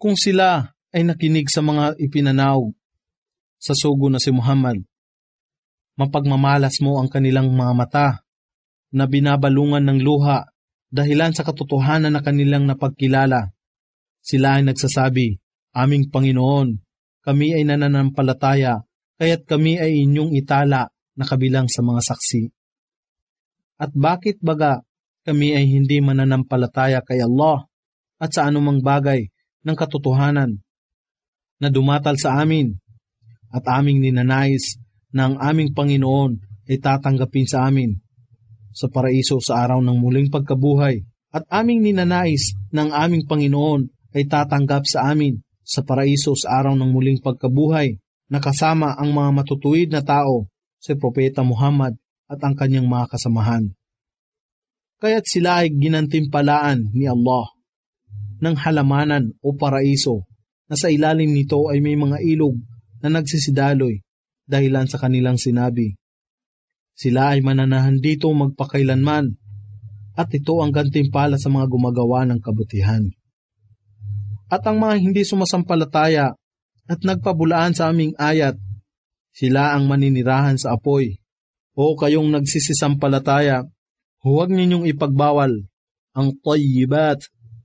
Kung sila ay nakinig sa mga ipinanaw sa sugo na si Muhammad, mapagmamalas mo ang kanilang mga mata na binabalungan ng luha dahilan sa katotohanan na kanilang napagkilala. Sila ay nagsasabi, "Aming Panginoon, kami ay nananampalataya, kaya't kami ay inyong itala na kabilang sa mga saksi." At bakit baga kami ay hindi mananampalataya kay Allah at sa anumang bagay ng katotohanan na dumatal sa amin, at aming ninanais na ang aming Panginoon ay tatanggapin sa amin sa paraiso sa araw ng muling pagkabuhay, at aming ninanais na ang aming Panginoon ay tatanggap sa amin sa paraiso sa araw ng muling pagkabuhay na kasama ang mga matutuwid na tao, si Propeta Muhammad at ang kanyang mga kasamahan. Kaya't sila ay ginantimpalaan ni Allah ng halamanan o paraiso na sa ilalim nito ay may mga ilog na nagsisidaloy dahilan sa kanilang sinabi, "Sila ay mananahan dito magpakailanman, at ito ang gantimpala sa mga gumagawa ng kabutihan." At ang mga hindi sumasampalataya at nagpabulaan sa aming ayat, sila ang maninirahan sa apoy. O kayong nagsisisampalataya, huwag ninyong ipagbawal ang tayyibat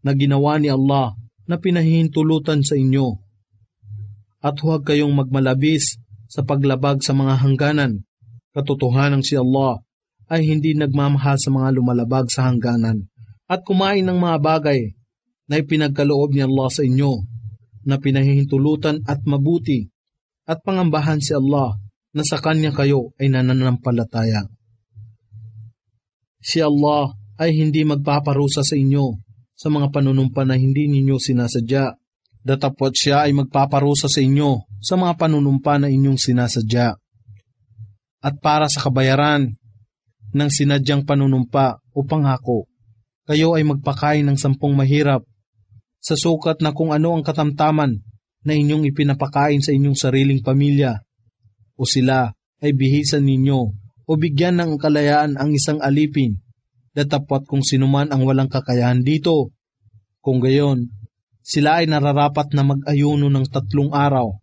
na ginawa ni Allah na pinahihintulutan sa inyo. At huwag kayong magmalabis sa paglabag sa mga hangganan. Katotohanan si Allah ay hindi nagmamahal sa mga lumalabag sa hangganan at kumain ng mga bagay na ipinagkaloob ni Allah sa inyo na pinahihintulutan at mabuti, at pangambahan si Allah na sa Kanya kayo ay nananampalataya. Si Allah ay hindi magpaparusa sa inyo sa mga panunumpa na hindi ninyo sinasadya. Datapwat siya ay magpaparusa sa inyo sa mga panunumpa na inyong sinasadya. At para sa kabayaran ng sinadyang panunumpa o pangako, kayo ay magpakain ng 10 mahirap sa sukat na kung ano ang katamtaman na inyong ipinapakain sa inyong sariling pamilya, o sila ay bihisan ninyo o bigyan ng kalayaan ang isang alipin, datapwat kung sinuman ang walang kakayahan dito. Kung gayon, sila ay nararapat na mag-ayuno ng 3 araw.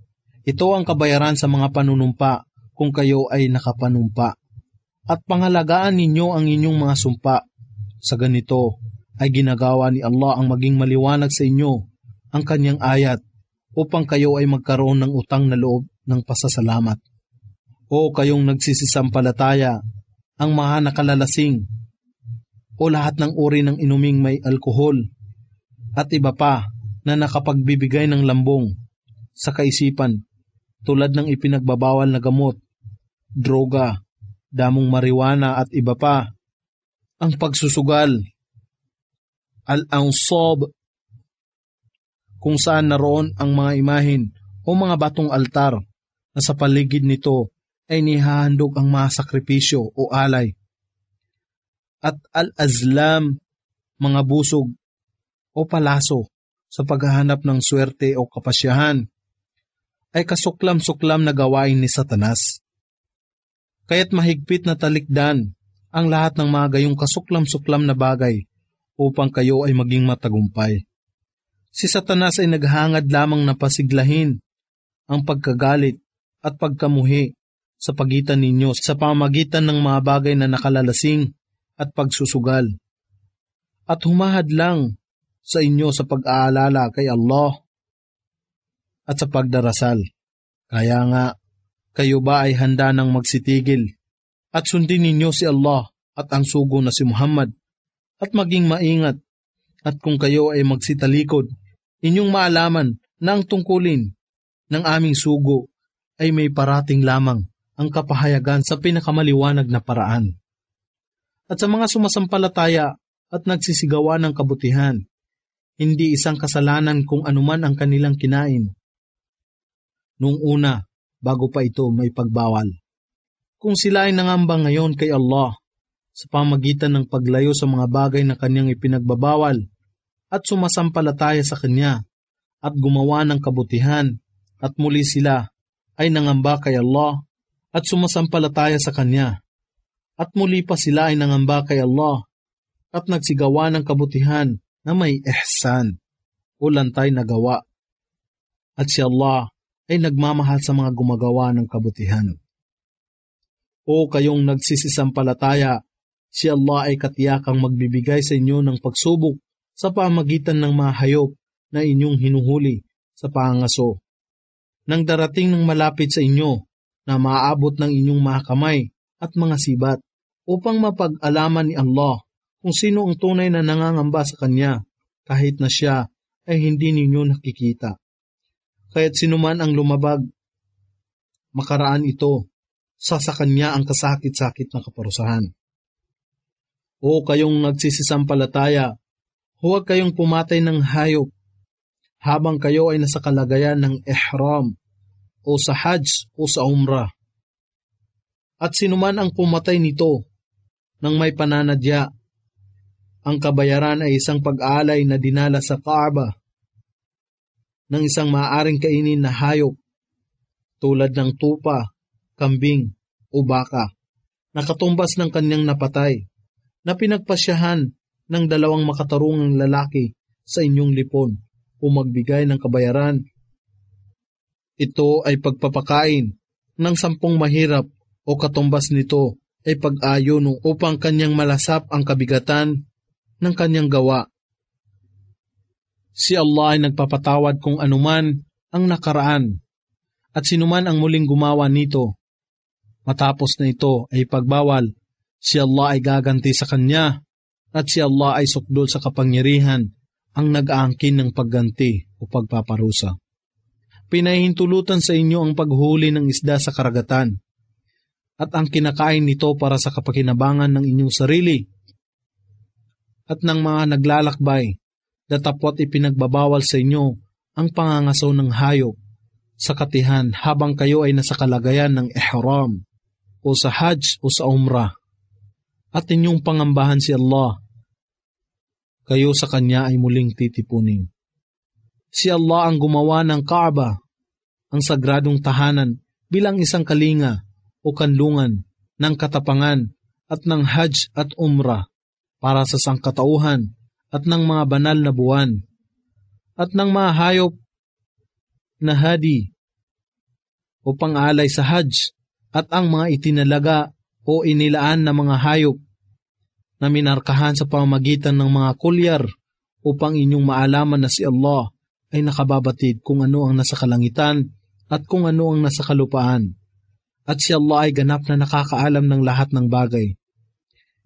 Ito ang kabayaran sa mga panunumpa kung kayo ay nakapanumpa. At pangalagaan ninyo ang inyong mga sumpa. Sa ganito ay ginagawa ni Allah ang maging maliwanag sa inyo ang kanyang ayat upang kayo ay magkaroon ng utang na loob ng pasasalamat. O kayong nagsisisampalataya, ang mga nakalalasing o lahat ng uri ng inuming may alkohol at iba pa na nakapagbibigay ng lambong sa kaisipan tulad ng ipinagbabawal na gamot, droga, damong marijuana at iba pa, ang pagsusugal, al-ansab, kung saan naroon ang mga imahin o mga batong altar na sa paligid nito ay nihahandog ang mga sakripisyo o alay, at al-azlam, mga busog o palaso sa paghahanap ng swerte o kapasyahan, ay kasuklam-suklam na gawain ni Satanas. Kaya't mahigpit na talikdan ang lahat ng mga gayong kasuklam-suklam na bagay upang kayo ay maging matagumpay. Si Satanas ay naghangad lamang na pasiglahin ang pagkagalit at pagkamuhi sa pagitan ninyo sa pamamagitan ng mga bagay na nakalalasing at pagsusugal, at humahad lang sa inyo sa pag-aalala kay Allah at sa pagdarasal. Kaya nga, kayo ba ay handa nang magsitigil at sundin ninyo si Allah at ang sugo na si Muhammad at maging maingat, at kung kayo ay magsitalikod, inyong maalaman na ang tungkulin ng aming sugo ay may parating lamang ang kapahayagan sa pinakamaliwanag na paraan. At sa mga sumasampalataya at nagsisigawa ng kabutihan, hindi isang kasalanan kung anuman ang kanilang kinain noong una bago pa ito may pagbawal. Kung sila ay nangamba ngayon kay Allah sa pamagitan ng paglayo sa mga bagay na kanyang ipinagbabawal at sumasampalataya sa kanya at gumawa ng kabutihan, at muli sila ay nangamba kay Allah at sumasampalataya sa kanya, at muli pa sila ay nangamba kay Allah at nagsigawa ng kabutihan na may ihsan o lantay na gawa at si Allah ay nagmamahal sa mga gumagawa ng kabutihan. O kayong nagsisisampalataya, si Allah ay katiyakang magbibigay sa inyo ng pagsubok sa pamagitan ng mga hayop na inyong hinuhuli sa pangangaso. Nang darating ng malapit sa inyo na maaabot ng inyong mga kamay at mga sibat upang mapag-alaman ni Allah kung sino ang tunay na nangangamba sa Kanya kahit na siya ay hindi ninyo nakikita. Kaya't sinuman ang lumabag, makaraan ito sa Kanya ang kasakit-sakit na kaparusahan. O kayong nagsisisampalataya, huwag kayong pumatay ng hayop habang kayo ay nasa kalagayan ng ihram o sa hajj o sa umrah. At sinuman ang pumatay nito nang may pananadya, ang kabayaran ay isang pag-aalay na dinala sa Kaaba ng isang maaaring kainin na hayop tulad ng tupa, kambing o baka na katumbas ng kanyang napatay na pinagpasyahan ng 2 makatarungang lalaki sa inyong lipon o magbigay ng kabayaran. Ito ay pagpapakain ng 10 mahirap o katumbas nito ay pag-ayon upang kanyang malasap ang kabigatan ng kanyang gawa. Si Allah ay nagpapatawad kung anuman ang nakaraan at sinuman ang muling gumawa nito. Matapos na ito ay pagbawal, si Allah ay gaganti sa kanya at si Allah ay sukdol sa kapangyarihan ang nag-aangkin ng pagganti o pagpaparusa. Pinahintulutan sa inyo ang paghuli ng isda sa karagatan at ang kinakain nito para sa kapakinabangan ng inyong sarili at ng mga naglalakbay, datapwat ipinagbabawal sa inyo ang pangangaso ng hayop sa katihan habang kayo ay nasa kalagayan ng ihram o sa hajj o sa umrah at inyong pangambahan si Allah. Kayo sa Kanya ay muling titipunin. Si Allah ang gumawa ng Kaaba, ang sagradong tahanan bilang isang kalinga o kanlungan ng katapangan at ng hajj at umrah para sa sangkatauhan at ng mga banal na buwan at ng mga hayop na hadi o pang-alay sa hajj at ang mga itinalaga o inilaan na mga hayop na minarkahan sa pamamagitan ng mga kulyar upang inyong maalaman na si Allah ay nakababatid kung ano ang nasa kalangitan at kung ano ang nasa kalupaan. At si Allah ay ganap na nakakaalam ng lahat ng bagay.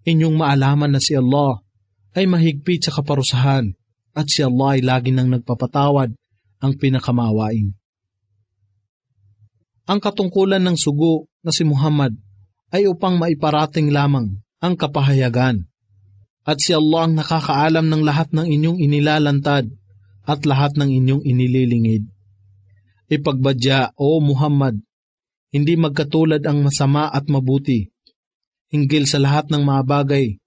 Inyong maalaman na si Allah ay mahigpit sa kaparusahan at si Allah ay lagi nang nagpapatawad ang pinakamaawain. Ang katungkulan ng sugo na si Muhammad ay upang maiparating lamang ang kapahayagan at si Allah ang nakakaalam ng lahat ng inyong inilalantad at lahat ng inyong inililingid. Ipagbadya, O Muhammad, hindi magkatulad ang masama at mabuti hinggil sa lahat ng mga bagay,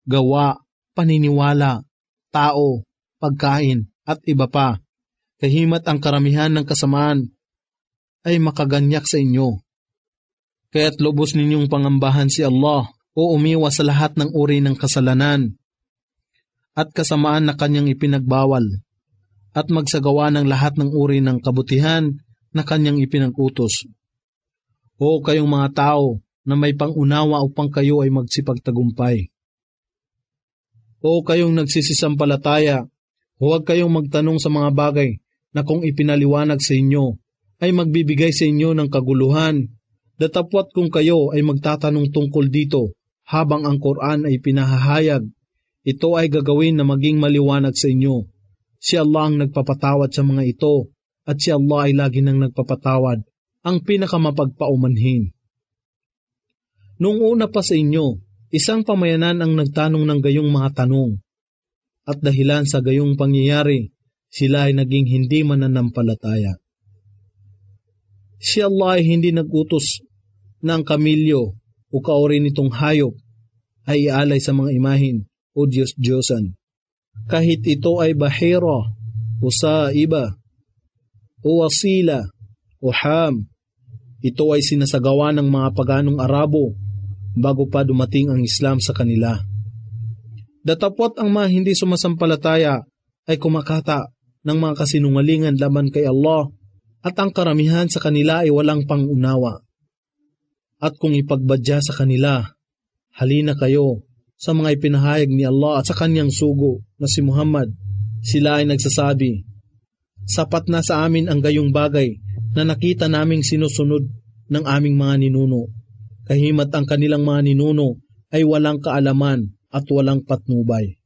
gawa, paniniwala, tao, pagkain, at iba pa. Kahimat ang karamihan ng kasamaan ay makaganyak sa inyo. Kaya't lubos ninyong pangambahan si Allah o umiwas sa lahat ng uri ng kasalanan at kasamaan na Kanyang ipinagbawal at magsagawa ng lahat ng uri ng kabutihan na Kanyang ipinag-utos. O kayong mga tao na may pangunawa upang kayo ay magsipagtagumpay. O kayong nagsisisampalataya, huwag kayong magtanong sa mga bagay na kung ipinaliwanag sa inyo ay magbibigay sa inyo ng kaguluhan, datapwat kung kayo ay magtatanong tungkol dito habang ang Quran ay pinahahayag, ito ay gagawin na maging maliwanag sa inyo. Si Allah ang nagpapatawad sa mga ito at si Allah ay lagi nang nagpapatawad, ang pinakamapagpaumanhin. Noong una pa sa inyo, isang pamayanan ang nagtanong ng gayong mga tanong, at dahilan sa gayong pangyayari, sila ay naging hindi mananampalataya. Si Allah ay hindi nag-utos na ang kamilyo o kauri nitong hayop ay ialay sa mga imahin o Diyos-Diyosan. Kahit ito ay bahira o saiba o wasila o ham, ito ay sinasagawa ng mga paganong Arabo bago pa dumating ang Islam sa kanila. Datapwat ang mga hindi sumasampalataya ay kumakata ng mga kasinungalingan laban kay Allah at ang karamihan sa kanila ay walang pangunawa. At kung ipagbadya sa kanila, halina kayo sa mga ipinahayag ni Allah at sa kanyang sugo na si Muhammad, sila ay nagsasabi, sapat na sa amin ang gayong bagay na nakita naming sinusunod ng aming mga ninuno. Kahimat ang kanilang mga ninuno ay walang kaalaman at walang patnubay.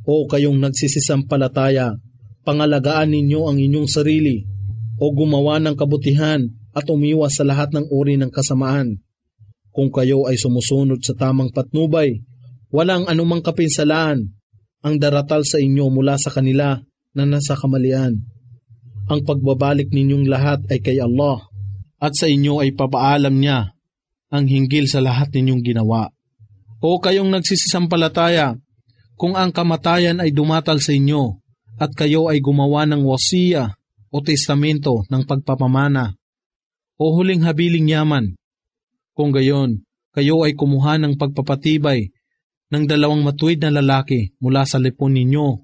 O kayong nagsisisampalataya, pangalagaan ninyo ang inyong sarili o gumawa ng kabutihan at umiwas sa lahat ng uri ng kasamaan. Kung kayo ay sumusunod sa tamang patnubay, walang anumang kapinsalaan ang daratal sa inyo mula sa kanila na nasa kamalian. Ang pagbabalik ninyong lahat ay kay Allah at sa inyo ay papaalam niya ang hinggil sa lahat ninyong ginawa. O kayong nagsisisampalataya, kung ang kamatayan ay dumatal sa inyo at kayo ay gumawa ng wasiya o testamento ng pagpapamana o huling habiling yaman, kung gayon, kayo ay kumuha ng pagpapatibay ng 2 matuwid na lalaki mula sa lipon ninyo,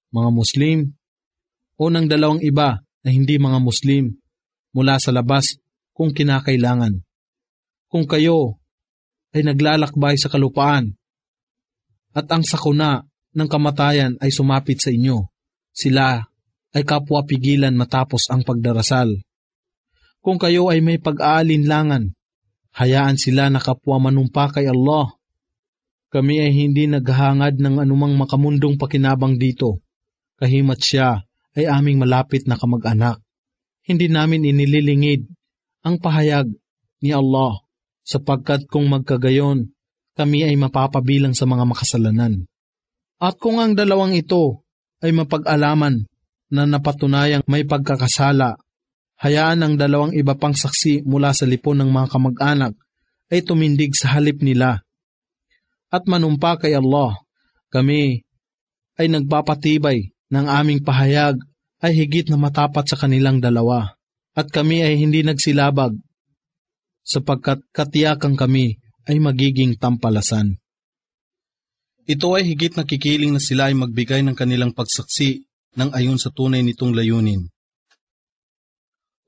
mga Muslim, o ng 2 iba na hindi mga Muslim mula sa labas kung kinakailangan. Kung kayo ay naglalakbay sa kalupaan at ang sakuna ng kamatayan ay sumapit sa inyo, sila ay kapwa pigilan matapos ang pagdarasal. Kung kayo ay may pag-aalinlangan, hayaan sila na kapwa manumpa kay Allah. Kami ay hindi naghahangad ng anumang makamundong pakinabang dito. Kahimat siya ay aming malapit na kamag-anak. Hindi namin inililingid ang pahayag ni Allah, sapagkat kung magkagayon, kami ay mapapabilang sa mga makasalanan. At kung ang 2 ito ay mapag-alaman na napatunayang may pagkakasala, hayaan ang 2 iba pang saksi mula sa lipon ng mga kamag-anak ay tumindig sa halip nila. At manumpa kay Allah, kami ay nagpapatibay ng aming pahayag ay higit na matapat sa kanilang 2, at kami ay hindi nagsilabag, sapagkat katiyakan kami ay magiging tampalasan. Ito ay higit na kikiling na sila ay magbigay ng kanilang pagsaksi ng ayon sa tunay nitong layunin.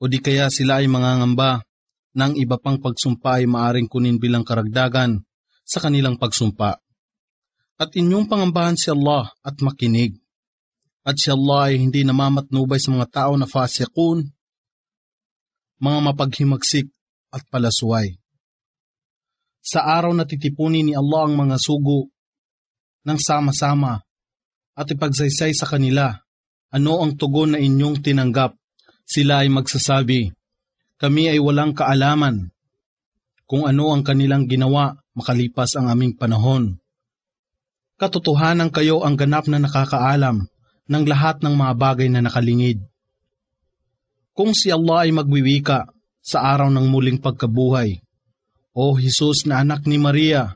O di kaya sila ay mangangamba na ang iba pang pagsumpa ay maaring kunin bilang karagdagan sa kanilang pagsumpa. At inyong pangambahan si Allah at makinig. At si Allah ay hindi namamatnubay sa mga tao na fasiqun, mga mapaghimagsik at palasway. Sa araw na titipunin ni Allah ang mga sugo ng sama-sama at ipagsaysay sa kanila, ano ang tugon na inyong tinanggap? Sila ay magsasabi, kami ay walang kaalaman kung ano ang kanilang ginawa makalipas ang aming panahon. Katotohanan kayo ang ganap na nakakaalam ng lahat ng mga bagay na nakalingid. Kung si Allah ay magwiwika sa araw ng muling pagkabuhay, O Jesus na anak ni Maria,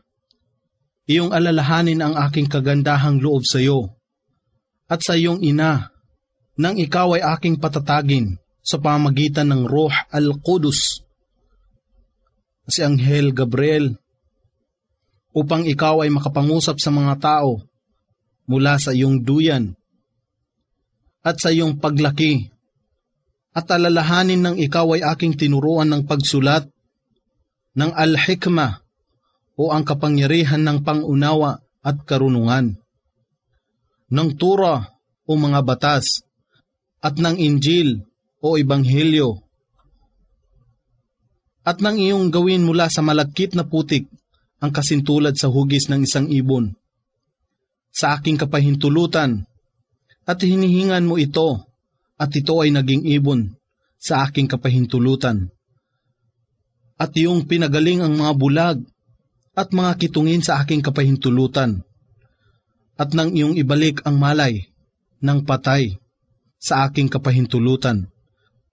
iyong alalahanin ang aking kagandahang loob sa iyo at sa iyong ina nang ikaw ay aking patatagin sa pamagitan ng Ruh al-Qudus, si Anghel Gabriel, upang ikaw ay makapangusap sa mga tao mula sa iyong duyan at sa iyong paglaki, at alalahanin ng ikaw ay aking tinuruan ng pagsulat ng al-hikmah o ang kapangyarihan ng pangunawa at karunungan, ng Torah o mga batas, at ng Injil o Ebanghelyo, at nang iyong gawin mula sa malagkit na putik ang kasintulad sa hugis ng isang ibon, sa aking kapahintulutan, at hinihingan mo ito, at ito ay naging ibon sa aking kapahintulutan. At iyong pinagaling ang mga bulag at mga kitungin sa aking kapahintulutan, at nang iyong ibalik ang malay ng patay sa aking kapahintulutan,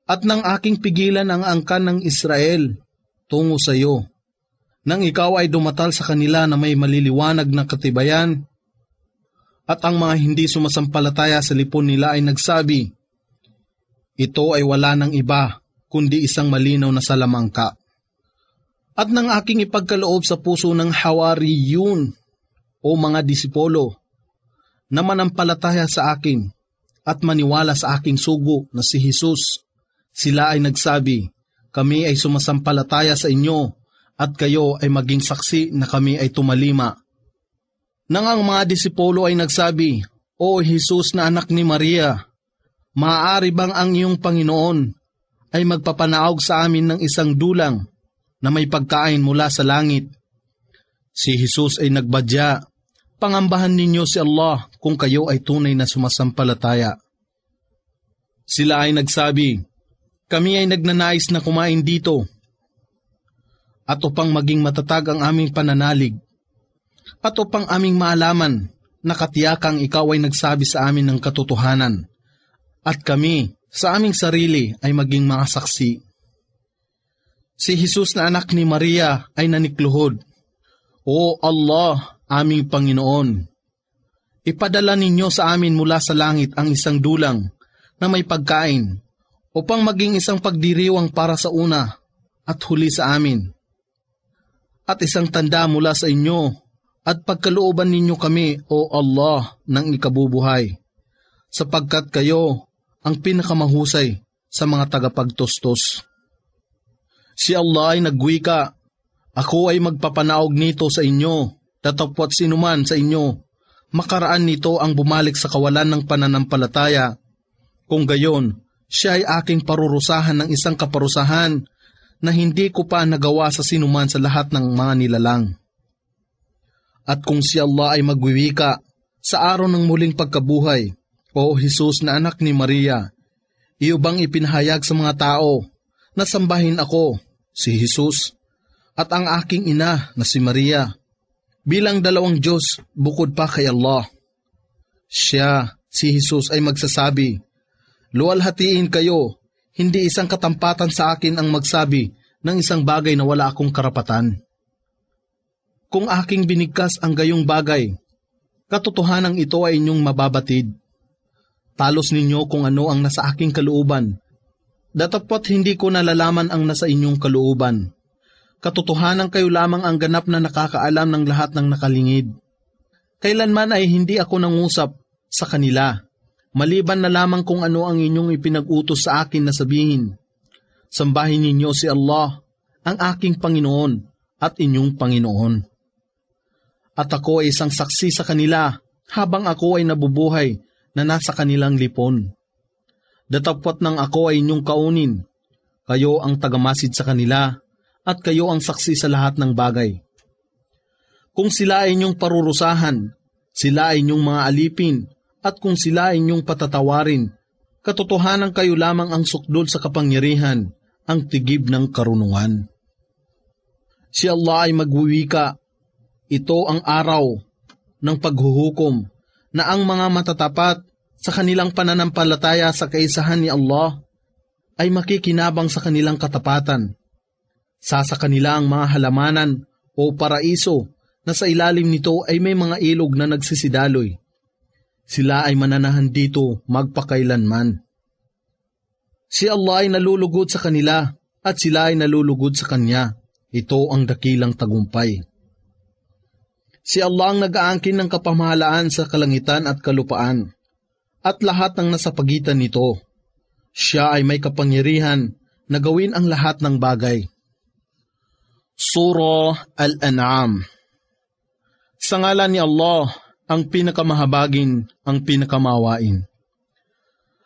at nang aking pigilan ang angkan ng Israel tungo sa iyo, nang ikaw ay dumatal sa kanila na may maliliwanag na katibayan, at ang mga hindi sumasampalataya sa lipon nila ay nagsabi, ito ay wala ng iba kundi isang malinaw na salamangka. At nang aking ipagkaloob sa puso ng Hawariyun o mga disipolo na manampalataya sa akin, at maniwala sa aking sugo na si Jesus. Sila ay nagsabi, kami ay sumasampalataya sa inyo at kayo ay maging saksi na kami ay tumalima. Nang ang mga disipulo ay nagsabi, O Jesus na anak ni Maria, maaari bang ang iyong Panginoon ay magpapanaog sa amin ng isang dulang na may pagkain mula sa langit? Si Jesus ay nagbadya, pangambahan ninyo si Allah kung kayo ay tunay na sumasampalataya. Sila ay nagsabi, kami ay nagnanais na kumain dito at upang maging matatag ang aming pananalig at upang aming maalaman na katiyakang ikaw ay nagsabi sa amin ng katotohanan at kami sa aming sarili ay maging mga saksi. Si Jesus na anak ni Maria ay nanikluhod, O Allah, aming Panginoon, ipadala ninyo sa amin mula sa langit ang isang dulang na may pagkain upang maging isang pagdiriwang para sa una at huli sa amin, at isang tanda mula sa inyo at pagkalooban ninyo kami, O Allah, ng ikabubuhay, sapagkat kayo ang pinakamahusay sa mga tagapagtustos. Si Allah ay nagwika, ako ay magpapanaog nito sa inyo, datapwat sinuman sa inyo, makaraan nito ang bumalik sa kawalan ng pananampalataya. Kung gayon, siya ay aking parurusahan ng isang kaparusahan na hindi ko pa nagawa sa sinuman sa lahat ng mga nilalang. At kung si Allah ay magwiwika sa araw ng muling pagkabuhay, O Jesus na anak ni Maria, iyo bang ipinahayag sa mga tao na sambahin ako, si Jesus, at ang aking ina na si Maria, bilang dalawang Diyos bukod pa kay Allah? Siya, si Jesus, ay magsasabi, luwalhatiin kayo, hindi isang katampatan sa akin ang magsabi ng isang bagay na wala akong karapatan. Kung aking binigkas ang gayong bagay, katotohanang ito ay inyong mababatid. Talos ninyo kung ano ang nasa aking kalooban, datapwat hindi ko nalalaman ang nasa inyong kalooban. Katotohanan kayo lamang ang ganap na nakakaalam ng lahat ng nakalingid. Kailanman ay hindi ako nangusap sa kanila, maliban na lamang kung ano ang inyong ipinag-utos sa akin na sabihin. Sambahin ninyo si Allah, ang aking Panginoon at inyong Panginoon. At ako ay isang saksi sa kanila habang ako ay nabubuhay na nasa kanilang lipon. Datapwat nang ako ay inyong kaunin, kayo ang tagamasid sa kanila at kayo ang saksi sa lahat ng bagay. Kung sila ay inyong parurusahan, sila ay inyong mga alipin, at kung sila ay inyong patatawarin, katotohanan kayo lamang ang sukdol sa kapangyarihan, ang tigib ng karunungan. Si Allah ay magwiwika, ito ang araw ng paghuhukom, na ang mga matatapat sa kanilang pananampalataya sa kaisahan ni Allah ay makikinabang sa kanilang katapatan. Sa kanila ang mga halamanan o paraiso na sa ilalim nito ay may mga ilog na nagsisidaloy. Sila ay mananahan dito magpakailanman. Si Allah ay nalulugod sa kanila at sila ay nalulugod sa Kanya. Ito ang dakilang tagumpay. Si Allah ang nag-aangkin ng kapamahalaan sa kalangitan at kalupaan, at lahat ng nasa pagitan nito. Siya ay may kapangyarihan na gawin ang lahat ng bagay. Surah Al-An'am. Sa ngalan ni Allah, ang pinakamahabagin, ang pinakamawain.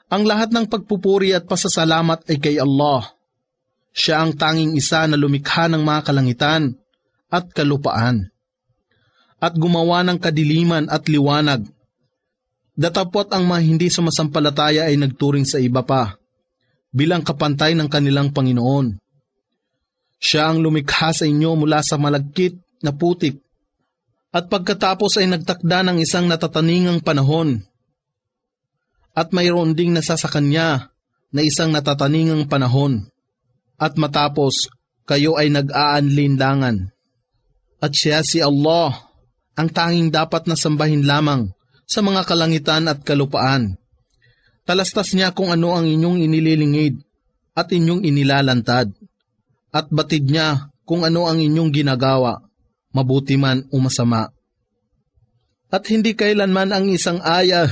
Ang lahat ng pagpupuri at pasasalamat ay kay Allah. Siya ang tanging isa na lumikha ng mga kalangitan at kalupaan, at gumawa ng kadiliman at liwanag. Datapwat ang mga hindi sumasampalataya ay nagturing sa iba pa, bilang kapantay ng kanilang Panginoon. Siya ang lumikha sa inyo mula sa malagkit na putik, at pagkatapos ay nagtakda ng isang natataningang panahon, at mayroon ding nasa sa kanya na isang natataningang panahon, at matapos kayo ay nag-aanlinlangan. At siya si Allah, ang tanging dapat na sambahin lamang sa mga kalangitan at kalupaan. Talastas niya kung ano ang inyong inililingid at inyong inilalantad, at batid niya kung ano ang inyong ginagawa, mabuti man o masama. At hindi kailanman ang isang ayah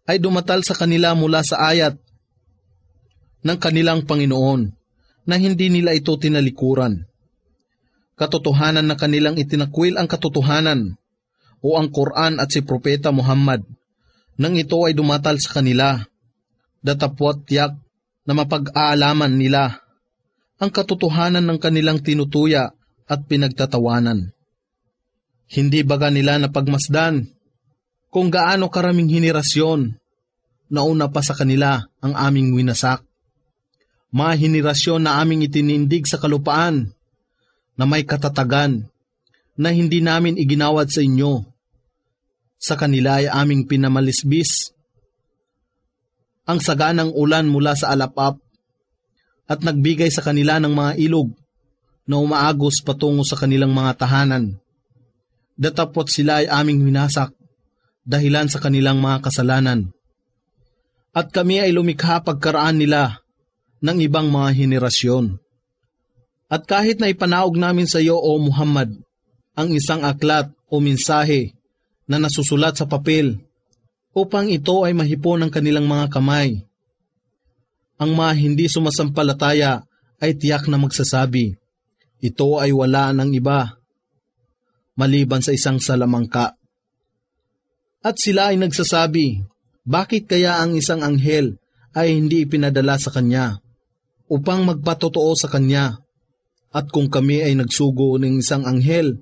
ay dumatal sa kanila mula sa ayat ng kanilang Panginoon na hindi nila ito tinalikuran. Katotohanan na kanilang itinakwil ang katotohanan o ang Quran at si Propeta Muhammad nang ito ay dumatal sa kanila, datapwat tiyak na mapag-aalaman nila ang katotohanan ng kanilang tinutuya at pinagtatawanan. Hindi baga nila napagmasdan kung gaano karaming henerasyon na una pa sa kanila ang aming winasak. Mga henerasyon na aming itinindig sa kalupaan na may katatagan na hindi namin iginawad sa inyo. Sa kanila ay aming pinamalisbis ang saganang ulan mula sa alapap at nagbigay sa kanila ng mga ilog na umaagos patungo sa kanilang mga tahanan. Datapot sila ay aming winasak dahilan sa kanilang mga kasalanan. At kami ay lumikha pagkaraan nila ng ibang mga henerasyon. At kahit na ipanaog namin sa iyo, O Muhammad, ang isang aklat o mensahe na nasusulat sa papel upang ito ay mahipon ng kanilang mga kamay, ang mga hindi sumasampalataya ay tiyak na magsasabi, ito ay wala ng iba maliban sa isang salamangka. At sila ay nagsasabi, bakit kaya ang isang anghel ay hindi ipinadala sa kanya upang magpatotoo sa kanya? At kung kami ay nagsugo ng isang anghel,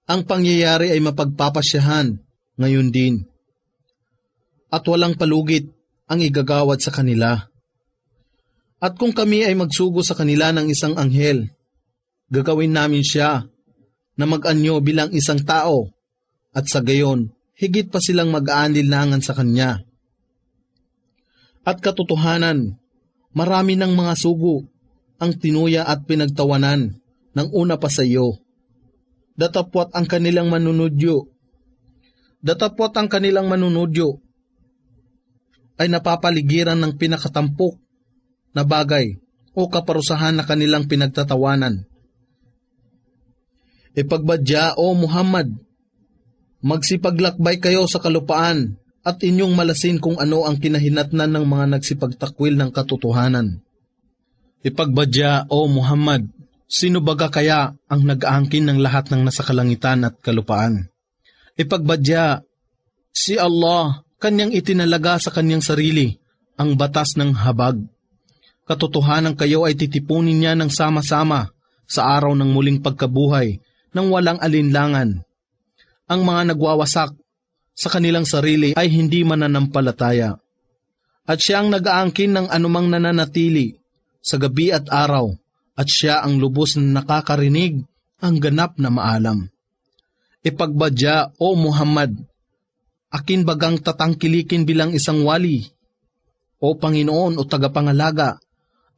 ang pangyayari ay mapagpapasyahan ngayon din. At walang palugit ang igagawad sa kanila. At kung kami ay magsugo sa kanila ng isang anghel, gagawin namin siya na mag-anyo bilang isang tao, at sa gayon, higit pa silang mag-aanillangan sa kanya. At katotohanan, marami ng mga sugo ang tinuya at pinagtawanan ng una pa sa iyo. Datapwat ang kanilang manunudyo ay napapaligiran ng pinakatampok na bagay o kaparusahan na kanilang pinagtatawanan. Ipagbadya, O Muhammad, magsipaglakbay kayo sa kalupaan at inyong malasin kung ano ang kinahinatnan ng mga nagsipagtakwil ng katotohanan. Ipagbadya, O Muhammad, sino baga kaya ang nag-aangkin ng lahat ng nasa kalangitan at kalupaan? Ipagbadya, si Allah, kanyang itinalaga sa kanyang sarili ang batas ng habag. Katotohanan kayo ay titipunin niya ng sama-sama sa araw ng muling pagkabuhay ng walang alinlangan. Ang mga nagwawasak sa kanilang sarili ay hindi mananampalataya. At siya ang nag-aangkin ng anumang nananatili sa gabi at araw, at siya ang lubos na nakakarinig ang ganap na maalam. Ipagbadya, O Muhammad, akin bagang tatangkilikin bilang isang wali, o Panginoon o tagapangalaga,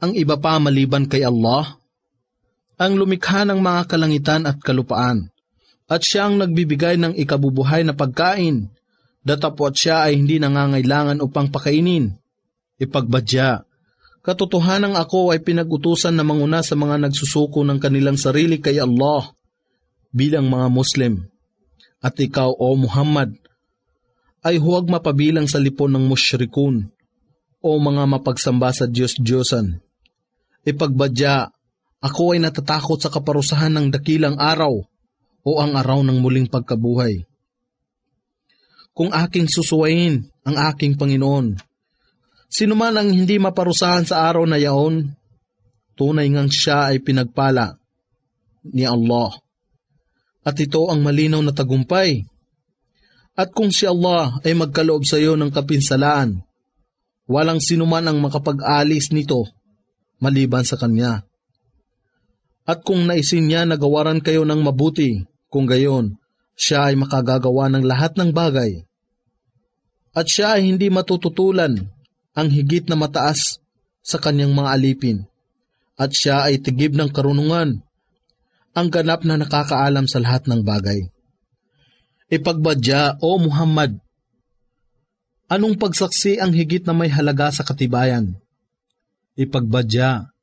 ang iba pa maliban kay Allah? Ang lumikha ng mga kalangitan at kalupaan, at siya ang nagbibigay ng ikabubuhay na pagkain, datapwat siya ay hindi nangangailangan upang pakainin. Ipagbadya, katotohanang ako ay pinag-utusan na manguna sa mga nagsusuko ng kanilang sarili kay Allah bilang mga Muslim. At ikaw, O Muhammad, ay huwag mapabilang sa lipon ng musyrikun o mga mapagsamba sa Diyos-Diyosan. Ipagbadya, ako ay natatakot sa kaparusahan ng dakilang araw o ang araw ng muling pagkabuhay. Kung aking susuwayin ang aking Panginoon, sino man ang hindi maparusahan sa araw na yaon, tunay ngang siya ay pinagpala ni Allah. At ito ang malinaw na tagumpay. At kung si Allah ay magkaloob sa iyo ng kapinsalaan, walang sino man ang makapag-alis nito maliban sa Kanya. At kung naisin niya na gawaran kayo ng mabuti, kung gayon, siya ay makagagawa ng lahat ng bagay. At siya ay hindi matututulan ang higit na mataas sa kanyang mga alipin. At siya ay tigib ng karunungan, ang ganap na nakakaalam sa lahat ng bagay. Ipagbadya, O Muhammad, anong pagsaksi ang higit na may halaga sa katibayan? Ipagbadya,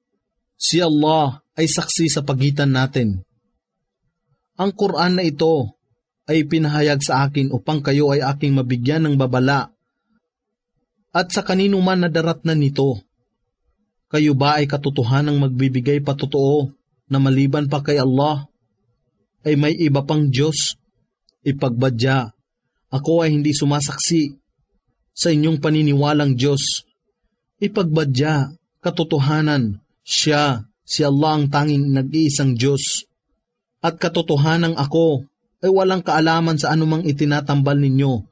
si Allah ay saksi sa pagitan natin. Ang Quran na ito ay pinahayag sa akin upang kayo ay aking mabigyan ng babala at sa kanino man nadaratnan nito. Kayo ba ay katotohanang magbibigay patotoo na maliban pa kay Allah ay may iba pang Diyos? Ipagbadya, ako ay hindi sumasaksi sa inyong paniniwalang Diyos. Ipagbadya, katotohanan, siya, si Allah ang tanging nag-iisang Diyos. At katotohanang ako ay walang kaalaman sa anumang itinatambal ninyo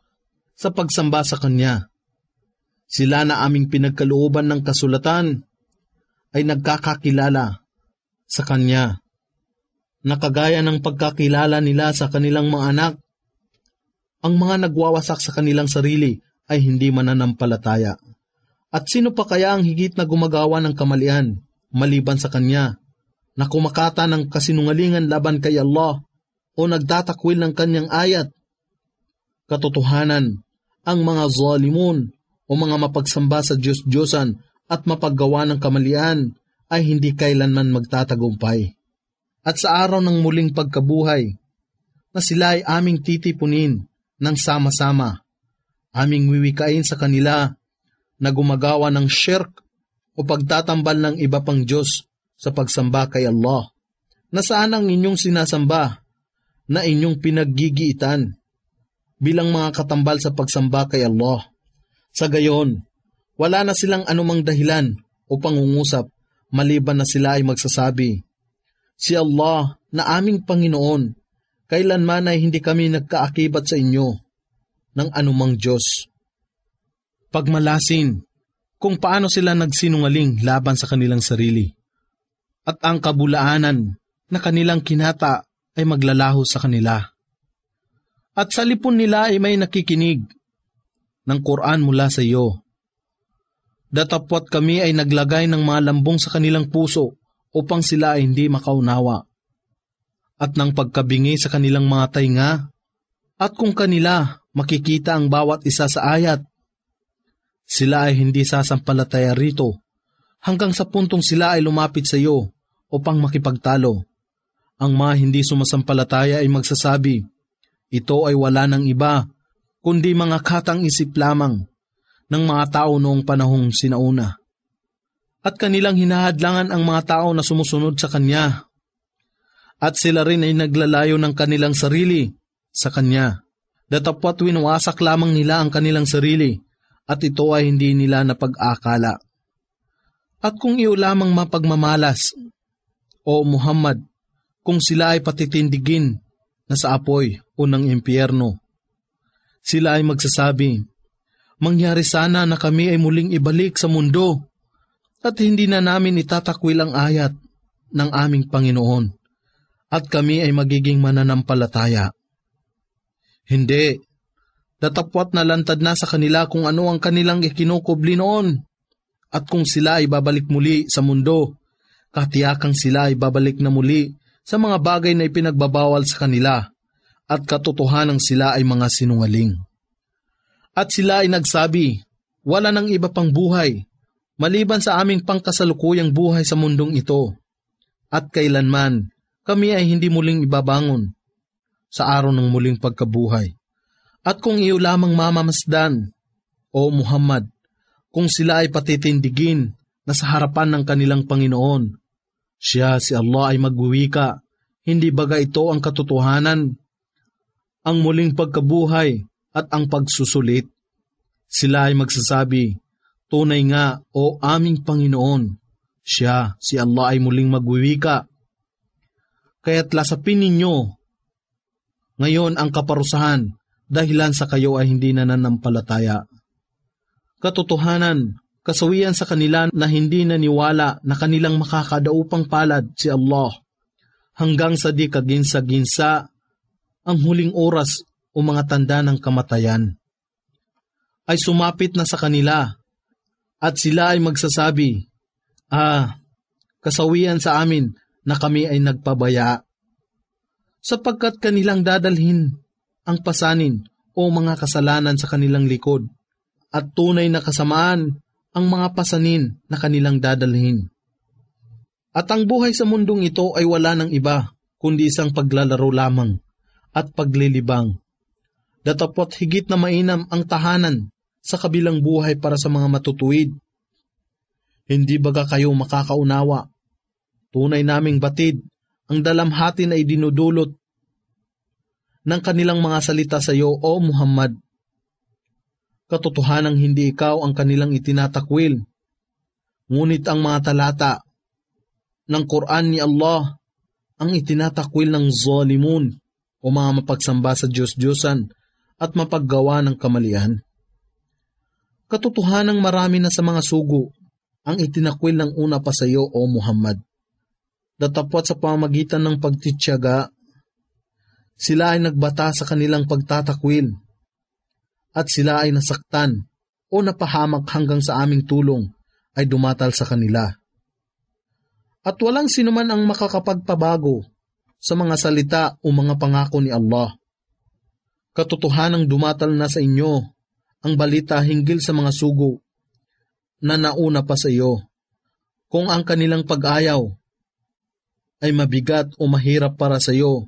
sa pagsamba sa Kanya. Sila na aming pinagkalooban ng kasulatan ay nagkakakilala sa Kanya, nakagaya ng pagkakilala nila sa kanilang mga anak. Ang mga nagwawasak sa kanilang sarili ay hindi mananampalataya. At sino pa kaya ang higit na gumagawa ng kamalian maliban sa Kanya, na kumakata ng kasinungalingan laban kay Allah o nagtatakwil ng Kanyang ayat? Katotohanan, ang mga zalimun o mga mapagsamba sa Diyos-Diyosan at mapaggawa ng kamalian ay hindi kailanman magtatagumpay. At sa araw ng muling pagkabuhay, na sila ay aming titipunin ng sama-sama, aming wiwikain sa kanila na gumagawa ng shirk o pagtatambal ng iba pang Diyos sa pagsamba kay Allah. Nasaan ang inyong sinasamba na inyong pinaggigiitan bilang mga katambal sa pagsamba kay Allah? Sa gayon, wala na silang anumang dahilan o pangungusap maliban na sila ay magsasabi, si Allah na aming Panginoon, kailanman ay hindi kami nagkaakibat sa inyo ng anumang Diyos. Pagmalasin kung paano sila nagsinungaling laban sa kanilang sarili, at ang kabulaanan na kanilang kinata ay maglalaho sa kanila. At sa lipon nila ay may nakikinig ng Quran mula sa iyo. Datapwat kami ay naglagay ng mga lambong sa kanilang puso upang sila ay hindi makaunawa, at ng pagkabingi sa kanilang mga tainga, at kung kanila makikita ang bawat isa sa ayat, sila ay hindi sasampalataya rito hanggang sa puntong sila ay lumapit sa iyo upang makipagtalo. Ang mga hindi sumasampalataya ay magsasabi, ito ay wala ng iba kundi mga katang isip lamang ng mga tao noong panahong sinauna. At kanilang hinahadlangan ang mga tao na sumusunod sa Kanya. At sila rin ay naglalayo ng kanilang sarili sa Kanya. Datapwat winawasak lamang nila ang kanilang sarili, at ito ay hindi nila napag-akala. At kung iyo lamang mapagmamalas, o Muhammad, kung sila ay patitindigin na sa apoy o ng impyerno, sila ay magsasabi, mangyari sana na kami ay muling ibalik sa mundo at hindi na namin itatakwil ang ayat ng aming Panginoon at kami ay magiging mananampalataya. Hindi, datapwat na lantad na sa kanila kung ano ang kanilang ikinukubli noon, at kung sila ay babalik muli sa mundo, katiyakang sila ay babalik na muli sa mga bagay na ipinagbabawal sa kanila, at katotohanang sila ay mga sinungaling. At sila ay nagsabi, wala nang iba pang buhay, maliban sa aming pangkasalukuyang buhay sa mundong ito, at kailanman kami ay hindi muling ibabangon sa araw ng muling pagkabuhay. At kung iyo lamang mamamasdan, o Muhammad, kung sila ay patitindigin na sa harapan ng kanilang Panginoon, siya si Allah ay magwiwika, hindi baga ito ang katotohanan, ang muling pagkabuhay at ang pagsusulit? Sila ay magsasabi, tunay nga o aming Panginoon, siya si Allah ay muling magwiwika. Kaya't lasapin ninyo ngayon ang kaparusahan dahilan sa kayo ay hindi nananampalataya. Katotohanan, kasawian sa kanila na hindi naniwala na kanilang makakadaupang palad si Allah hanggang sa di kaginsa-ginsa ang huling oras o mga tanda ng kamatayan ay sumapit na sa kanila at sila ay magsasabi, kasawian sa amin na kami ay nagpabaya, sapagkat kanilang dadalhin ang pasanin o mga kasalanan sa kanilang likod, at tunay na kasamaan ang mga pasanin na kanilang dadalhin. At ang buhay sa mundong ito ay wala ng iba, kundi isang paglalaro lamang at paglilibang. Datapot higit na mainam ang tahanan sa kabilang buhay para sa mga matutuwid. Hindi baga kayo makakaunawa? Tunay naming batid ang dalamhati na idinudulot ng kanilang mga salita sa iyo, O Muhammad. Katotohanang hindi ikaw ang kanilang itinatakwil, ngunit ang mga talata ng Quran ni Allah ang itinatakwil ng zalimun o mga mapagsamba sa Diyos-Diyosan at mapaggawa ng kamalian. Katotohanang marami na sa mga sugo ang itinakwil ng una pa sa iyo, O Muhammad. Datapwat sa pamamagitan ng pagtityaga, sila ay nagbata sa kanilang pagtatakwil at sila ay nasaktan o napahamak hanggang sa aming tulong ay dumatal sa kanila. At walang sinuman ang makakapagpabago sa mga salita o mga pangako ni Allah. Katotohanang dumatal na sa inyo ang balita hinggil sa mga sugo na nauna pa sa iyo. Kung ang kanilang pag-ayaw ay mabigat o mahirap para sa iyo,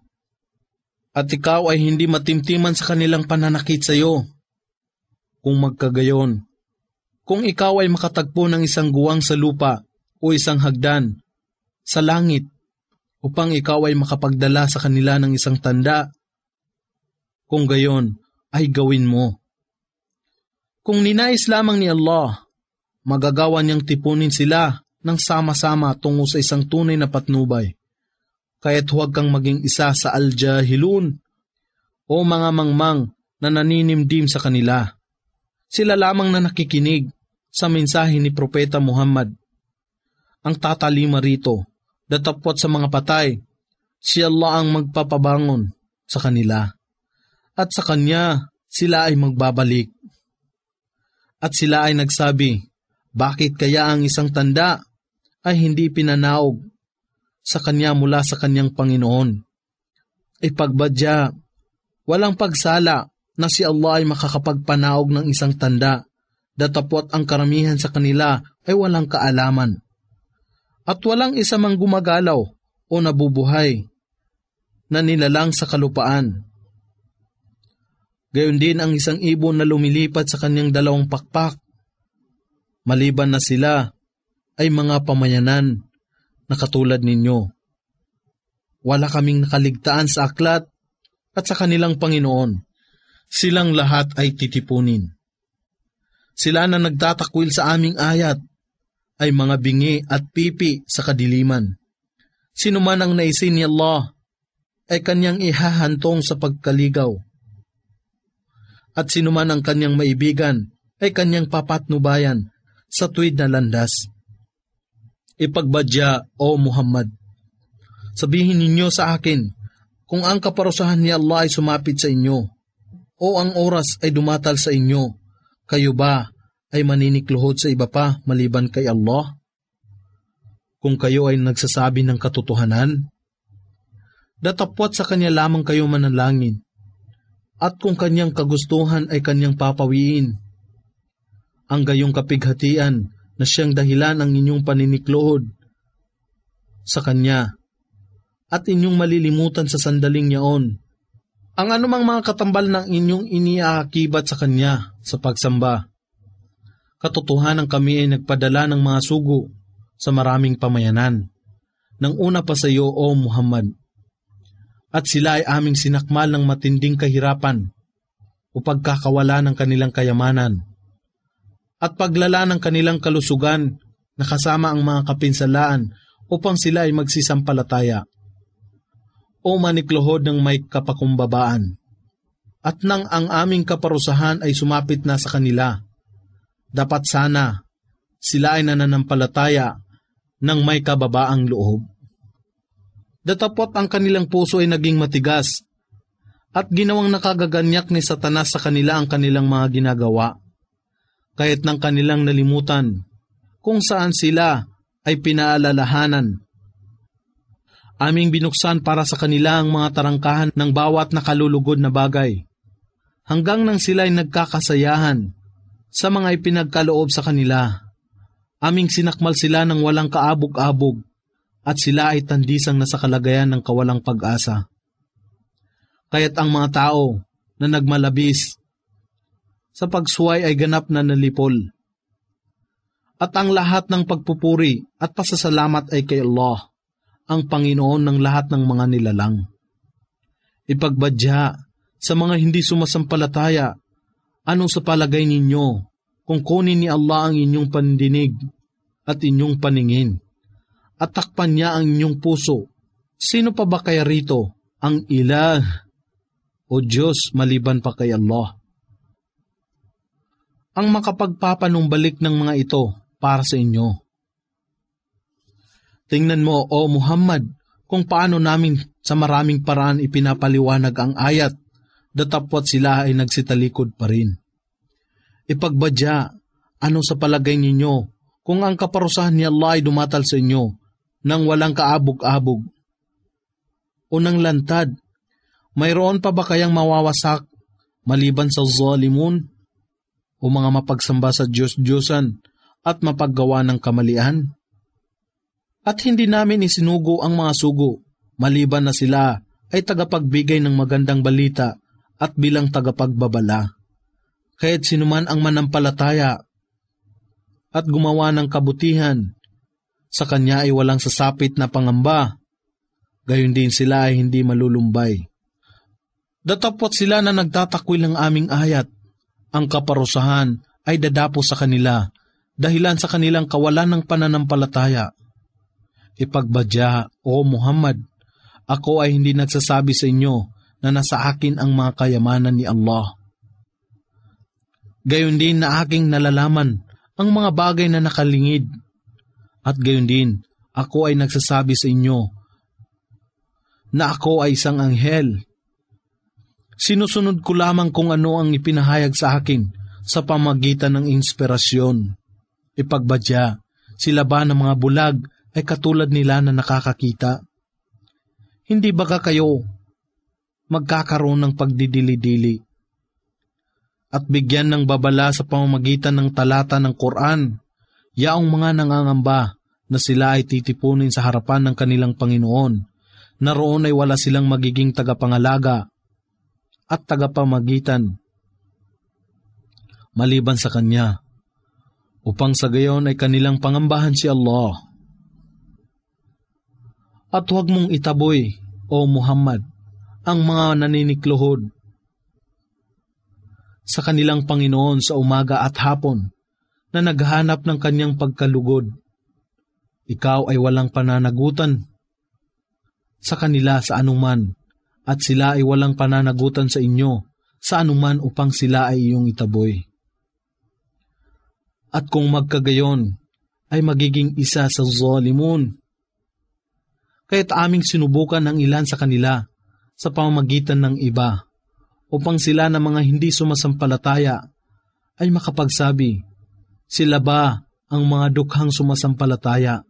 at ikaw ay hindi matimtiman sa kanilang pananakit sa iyo. Kung magkagayon, kung ikaw ay makatagpo ng isang guwang sa lupa o isang hagdan sa langit upang ikaw ay makapagdala sa kanila ng isang tanda, kung gayon ay gawin mo. Kung ninais lamang ni Allah, magagawa niyang tipunin sila ng sama-sama tungo sa isang tunay na patnubay. Kaya't huwag kang maging isa sa al-jahilun o mga mangmang na naninimdim sa kanila. Sila lamang na nakikinig sa mensahe ni Propeta Muhammad. Ang tatalima rito, datapwat sa mga patay, si Allah ang magpapabangon sa kanila. At sa Kanya, sila ay magbabalik. At sila ay nagsabi, bakit kaya ang isang tanda ay hindi pinanaog sa Kanya mula sa Kanyang Panginoon? Ipagbadya, walang pagsala na si Allah ay makakapagpanaog ng isang tanda, datapwat ang karamihan sa kanila ay walang kaalaman. At walang isa mang gumagalaw o nabubuhay na nilalang sa kalupaan. Gayon din ang isang ibon na lumilipad sa kanyang dalawang pakpak, maliban na sila ay mga pamayanan na katulad ninyo. Wala kaming nakaligtaan sa aklat at sa kanilang Panginoon. Silang lahat ay titipunin. Sila na nagtatakwil sa aming ayat ay mga bingi at pipi sa kadiliman. Sino man ang naisin ni Allah ay kanyang ihahantong sa pagkaligaw. At sino man ang kanyang maibigan ay kanyang papatnubayan sa tuwid na landas. Ipagbadya, O Muhammad, sabihin ninyo sa akin kung ang kaparusahan ni Allah ay sumapit sa inyo o ang oras ay dumatal sa inyo, kayo ba ay maninikluhod sa iba pa maliban kay Allah? Kung kayo ay nagsasabi ng katotohanan, datapwat sa Kanya lamang kayo manalangin, at kung Kanyang kagustuhan ay Kanyang papawiin. Ang gayong kapighatian na siyang dahilan ang inyong paninikluhod sa Kanya, at inyong malilimutan sa sandaling yaon ang anumang mga katambal ng inyong iniaakibat sa Kanya sa pagsamba. Katotohanan kami ay nagpadala ng mga sugo sa maraming pamayanan, nang una pa sa iyo, O Muhammad. At sila ay aming sinakmal ng matinding kahirapan o pagkakawala ng kanilang kayamanan, at paglala ng kanilang kalusugan na kasama ang mga kapinsalaan upang sila ay magsisampalataya o manikluhod ng may kapakumbabaan. At nang ang aming kaparusahan ay sumapit na sa kanila, dapat sana sila ay nananampalataya ng may kababaang loob. Datapot ang kanilang puso ay naging matigas at ginawang nakagaganyak ni Satanas sa kanila ang kanilang mga ginagawa, kahit nang kanilang nalimutan kung saan sila ay pinaalalahanan. Aming binuksan para sa kanila ang mga tarangkahan ng bawat nakalulugod na bagay, hanggang nang sila ay nagkakasayahan sa mga ipinagkaloob sa kanila. Aming sinakmal sila ng walang kaabog-abog, at sila ay tandisang nasa kalagayan ng kawalang pag-asa. Kaya't ang mga tao na nagmalabis sa pagsuway ay ganap na nalipol. At ang lahat ng pagpupuri at pasasalamat ay kay Allah, ang Panginoon ng lahat ng mga nilalang. Ipagbadya sa mga hindi sumasampalataya, anong sa palagay ninyo kung kunin ni Allah ang inyong pandinig at inyong paningin, at takpan niya ang inyong puso? Sino pa ba kaya rito ang ilah o Diyos maliban pa kay Allah? Ang makapagpapanumbalik ng mga ito para sa inyo. Tingnan mo, O Muhammad, kung paano namin sa maraming paraan ipinapaliwanag ang ayat, datapwat sila ay nagsitalikod pa rin. Ipagbadya, ano sa palagay ninyo kung ang kaparusahan ni Allah ay dumatal sa inyo nang walang kaabog-abog o nang lantad? Mayroon pa ba kayang mawawasak maliban sa zalimun o mga mapagsamba sa Diyos-Diyosan at mapaggawa ng kamalian? At hindi namin isinugo ang mga sugo, maliban na sila ay tagapagbigay ng magandang balita at bilang tagapagbabala. Kaya't sinuman ang manampalataya at gumawa ng kabutihan, sa kanya ay walang sasapit na pangamba, gayon din sila ay hindi malulumbay. Datapwat sila na nagtatakwil ng aming ayat, ang kaparusahan ay dadapo sa kanila, dahilan sa kanilang kawalan ng pananampalataya. Ipagbadya, O Muhammad, ako ay hindi nagsasabi sa inyo na nasa akin ang mga kayamanan ni Allah. Gayon din na aking nalalaman ang mga bagay na nakalingid, at gayon din ako ay nagsasabi sa inyo na ako ay isang anghel. Sinusunod ko lamang kung ano ang ipinahayag sa akin sa pamagitan ng inspirasyon. Ipagbadya, sila ba ng mga bulag ay katulad nila na nakakakita? Hindi ba kayo magkakaroon ng pagdidili-dili at bigyan ng babala sa pamamagitan ng talata ng Quran, yaong mga nangangamba na sila ay titipunin sa harapan ng kanilang Panginoon, na roon ay wala silang magiging tagapangalaga at tagapamagitan maliban sa Kanya, upang sa gayon ay kanilang pangambahan si Allah. At huwag mong itaboy, O Muhammad, ang mga naninikluhod sa kanilang Panginoon sa umaga at hapon na naghahanap ng kanyang pagkalugod. Ikaw ay walang pananagutan sa kanila sa anuman, at sila ay walang pananagutan sa inyo sa anuman upang sila ay iyong itaboy. At kung magkagayon, ay magiging isa sa zalimun. Kaya't aming sinubukan ang ilan sa kanila sa pamamagitan ng iba, upang sila na mga hindi sumasampalataya ay makapagsabi, sila ba ang mga dukhang sumasampalataya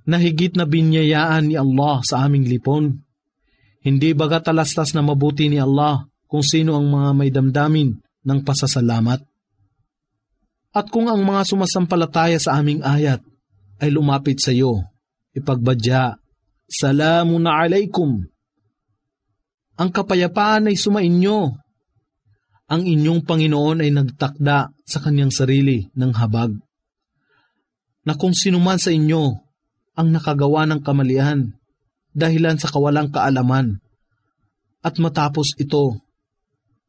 na higit na binyayaan ni Allah sa aming lipon? Hindi baga talastas na mabuti ni Allah kung sino ang mga may damdamin ng pasasalamat? At kung ang mga sumasampalataya sa aming ayat ay lumapit sa iyo, ipagbadya, Salamun alaikum. Ang kapayapaan ay sumainyo. Ang inyong Panginoon ay nagtakda sa kanyang sarili ng habag, na kung sino man sa inyo ang nakagawa ng kamalian dahilan sa kawalang kaalaman, at matapos ito,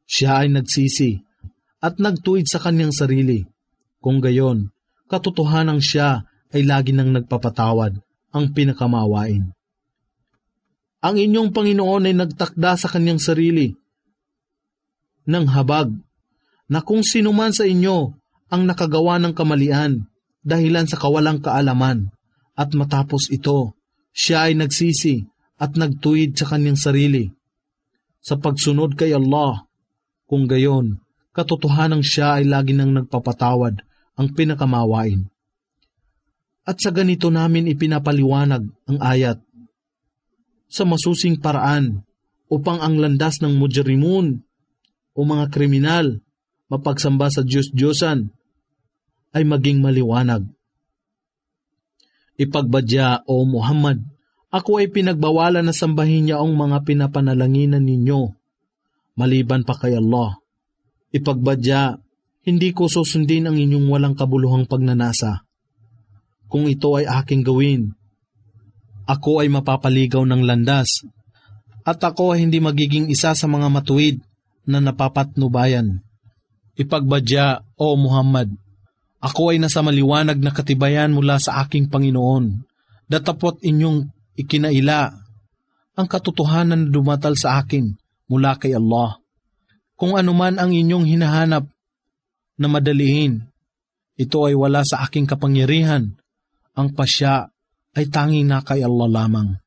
siya ay nagsisi at nagtuwid sa kanyang sarili. Kung gayon, katotohanang siya ay lagi nang nagpapatawad, ang pinakamawain. Ang inyong Panginoon ay nagtakda sa kanyang sarili ng habag, na kung sino man sa inyo ang nakagawa ng kamalian dahilan sa kawalang kaalaman, at matapos ito, siya ay nagsisi at nagtuwid sa kanyang sarili sa pagsunod kay Allah. Kung gayon, katotohanang siya ay lagi nang nagpapatawad, ang pinakamawain. At sa ganito namin ipinapaliwanag ang ayat sa masusing paraan, upang ang landas ng mujrimun o mga kriminal mapagsamba sa Diyos-Diyosan ay maging maliwanag. Ipagbadya, O Muhammad, ako ay pinagbawalan na sambahin niya ang mga pinapanalanginan ninyo, maliban pa kay Allah. Ipagbadya, hindi ko susundin ang inyong walang kabuluhang pagnanasa. Kung ito ay aking gawin, ako ay mapapaligaw ng landas, at ako ay hindi magiging isa sa mga matuwid na napapatnubayan. Ipagbadya, O Muhammad, ako ay nasa maliwanag na katibayan mula sa aking Panginoon, datapot inyong ikinaila ang katotohanan na dumatal sa akin mula kay Allah. Kung anuman ang inyong hinahanap na madaliin, ito ay wala sa aking kapangyarihan. Ang pasya ay tanging na kay Allah lamang.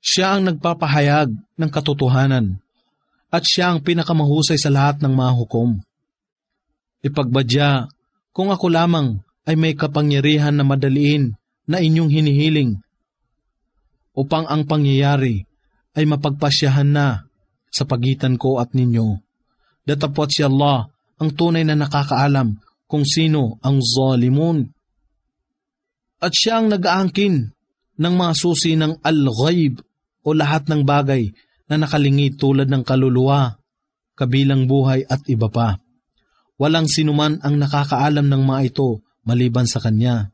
Siya ang nagpapahayag ng katotohanan at siya ang pinakamahusay sa lahat ng mga hukom. Ipagbadya, kung ako lamang ay may kapangyarihan na madaliin na inyong hinihiling upang ang pangyayari ay mapagpasyahan na sa pagitan ko at ninyo. Datapwat si Allah ang tunay na nakakaalam kung sino ang zalimun. At siya ang nag-aangkin ng mga susi ng al-ghaib o lahat ng bagay na nakalingid tulad ng kaluluwa, kabilang buhay at iba pa. Walang sinuman ang nakakaalam ng mga ito maliban sa Kanya.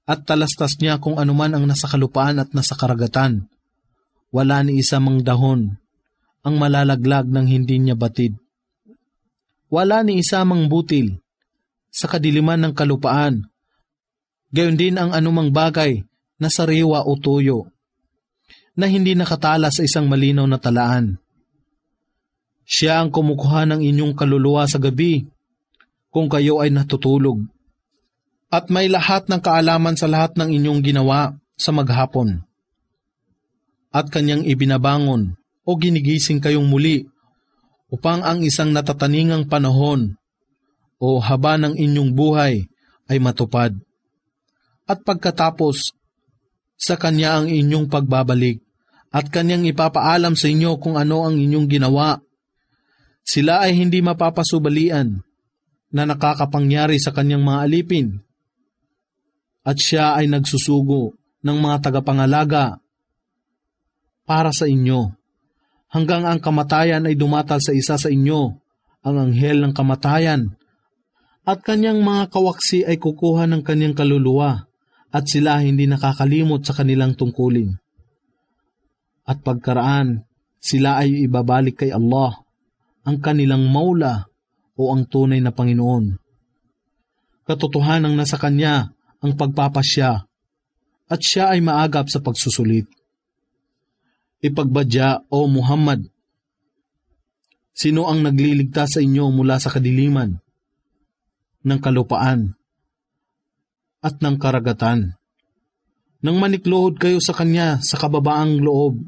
At talastas niya kung anuman ang nasa kalupaan at nasa karagatan. Wala ni isa mang dahon ang malalaglag ng hindi niya batid. Wala ni isa mang butil sa kadiliman ng kalupaan. Gayon din ang anumang bagay na sariwa o tuyo na hindi nakatala sa isang malinaw na talaan. Siya ang kumukuha ng inyong kaluluwa sa gabi kung kayo ay natutulog, at may lahat ng kaalaman sa lahat ng inyong ginawa sa maghapon. At Kanyang ibinabangon o ginigising kayong muli upang ang isang natataningang panahon o haba ng inyong buhay ay matupad. At pagkatapos, sa Kanya ang inyong pagbabalik at Kanyang ipapaalam sa inyo kung ano ang inyong ginawa. Sila ay hindi mapapasubalian na nakakapangyari sa Kanyang mga alipin. At Siya ay nagsusugo ng mga tagapangalaga para sa inyo, hanggang ang kamatayan ay dumatal sa isa sa inyo, ang anghel ng kamatayan, at Kanyang mga kawaksi ay kukuha ng Kanyang kaluluwa, at sila hindi nakakalimot sa kanilang tungkulin. At pagkaraan, sila ay ibabalik kay Allah, ang kanilang maula o ang tunay na Panginoon. Katotohanang nasa Kanya ang pagpapasya, at Siya ay maagap sa pagsusulit. Ipagbadya, O Muhammad, sino ang nagliligtas sa inyo mula sa kadiliman ng kalupaan at ng karagatan, nang manikluhod kayo sa Kanya sa kababaang loob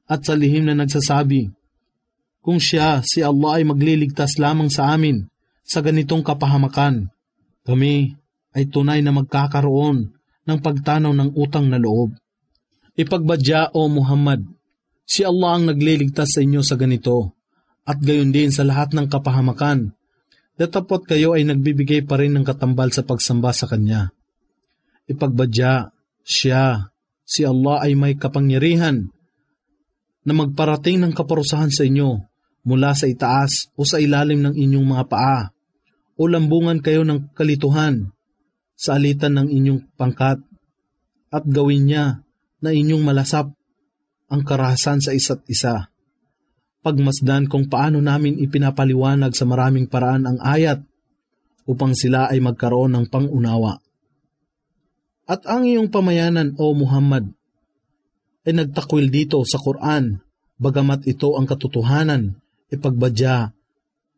at sa lihim na nagsasabi, kung Siya, si Allah ay magliligtas lamang sa amin sa ganitong kapahamakan, kami ay tunay na magkakaroon ng pagtanaw ng utang na loob. Ipagbadya, O Muhammad, si Allah ang nagliligtas sa inyo sa ganito, at gayon din sa lahat ng kapahamakan, datapot kayo ay nagbibigay pa rin ng katambal sa pagsamba sa Kanya. Ipagbadya, Siya, si Allah ay may kapangyarihan na magparating ng kaparusahan sa inyo mula sa itaas o sa ilalim ng inyong mga paa, o lambungan kayo ng kalituhan sa alitan ng inyong pangkat, at gawin niya na inyong malasap ang karahasan sa isa't isa. Pagmasdan kung paano namin ipinapaliwanag sa maraming paraan ang ayat upang sila ay magkaroon ng pangunawa. At ang iyong pamayanan, O Muhammad, ay nagtakwil dito sa Quran, bagamat ito ang katotohanan. Ipagbadya,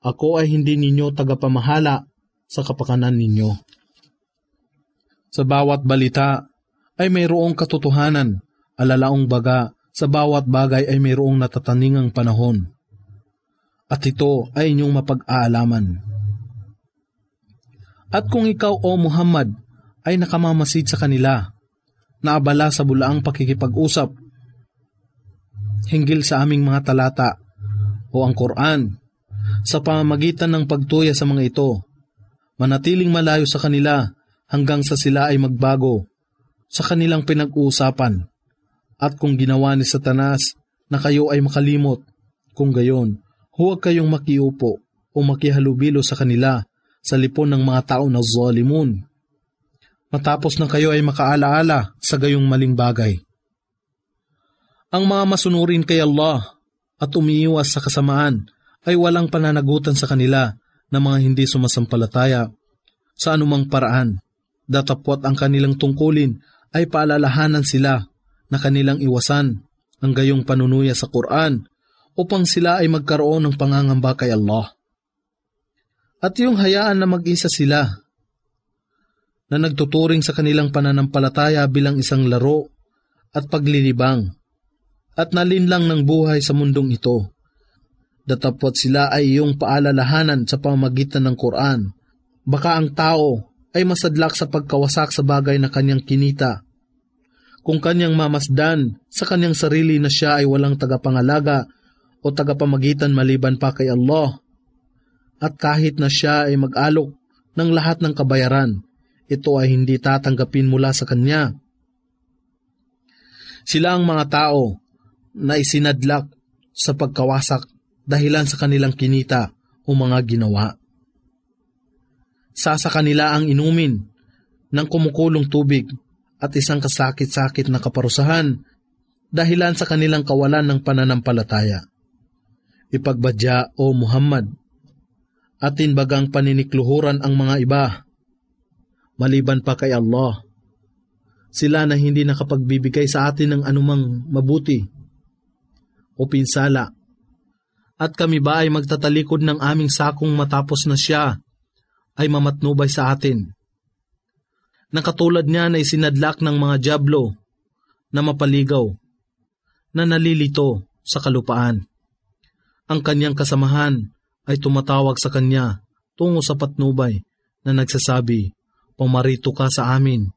ako ay hindi ninyo tagapamahala sa kapakanan ninyo. Sa bawat balita ay mayroong katotohanan, alalaong baga, sa bawat bagay ay mayroong natataningang panahon. At ito ay inyong mapag-aalaman. At kung ikaw, O Muhammad, ay nakamamasid sa kanila, naabala sa bulaang pakikipag-usap hinggil sa aming mga talata o ang Quran, sa pamamagitan ng pagtuya sa mga ito, manatiling malayo sa kanila hanggang sa sila ay magbago sa kanilang pinag-uusapan, at kung ginawa ni Satanas na kayo ay makalimot, kung gayon, huwag kayong makiupo o makihalubilo sa kanila sa lipon ng mga tao na zalimun. Matapos na kayo ay makaalaala sa gayong maling bagay. Ang mga masunurin kay Allah at umiiwas sa kasamaan ay walang pananagutan sa kanila na mga hindi sumasampalataya sa anumang paraan, datapwat ang kanilang tungkulin ay paalalahanan sila na kanilang iwasan ang gayong panunuya sa Quran upang sila ay magkaroon ng pangangamba kay Allah. At yung hayaan na mag-isa sila na nagtuturing sa kanilang pananampalataya bilang isang laro at paglilibang at nalinlang ng buhay sa mundong ito, datapwat sila ay iyong paalalahanan sa pamamagitan ng Quran. Baka ang tao ay masadlak sa pagkawasak sa bagay na kanyang kinita kung kanyang mamasdan sa kanyang sarili na siya ay walang tagapangalaga o tagapamagitan maliban pa kay Allah. At kahit na siya ay mag-alok ng lahat ng kabayaran, ito ay hindi tatanggapin mula sa kanya. Sila ang mga tao na isinadlak sa pagkawasak dahilan sa kanilang kinita o mga ginawa. Sa kanila ang inumin ng kumukulong tubig at isang kasakit-sakit na kaparusahan dahilan sa kanilang kawalan ng pananampalataya. Ipagbadya o Muhammad, atin bagang paninikluhuran ang mga iba, maliban pa kay Allah. Sila na hindi nakapagbibigay sa atin ng anumang mabuti o pinsala. At kami ba ay magtatalikod ng aming sakong matapos na siya ay mamatnubay sa atin? Nakatulad niya na isinadlak ng mga dyablo na mapaligaw, na nalilito sa kalupaan. Ang kanyang kasamahan ay tumatawag sa kanya tungo sa patnubay na nagsasabi, "Pumarito ka sa amin."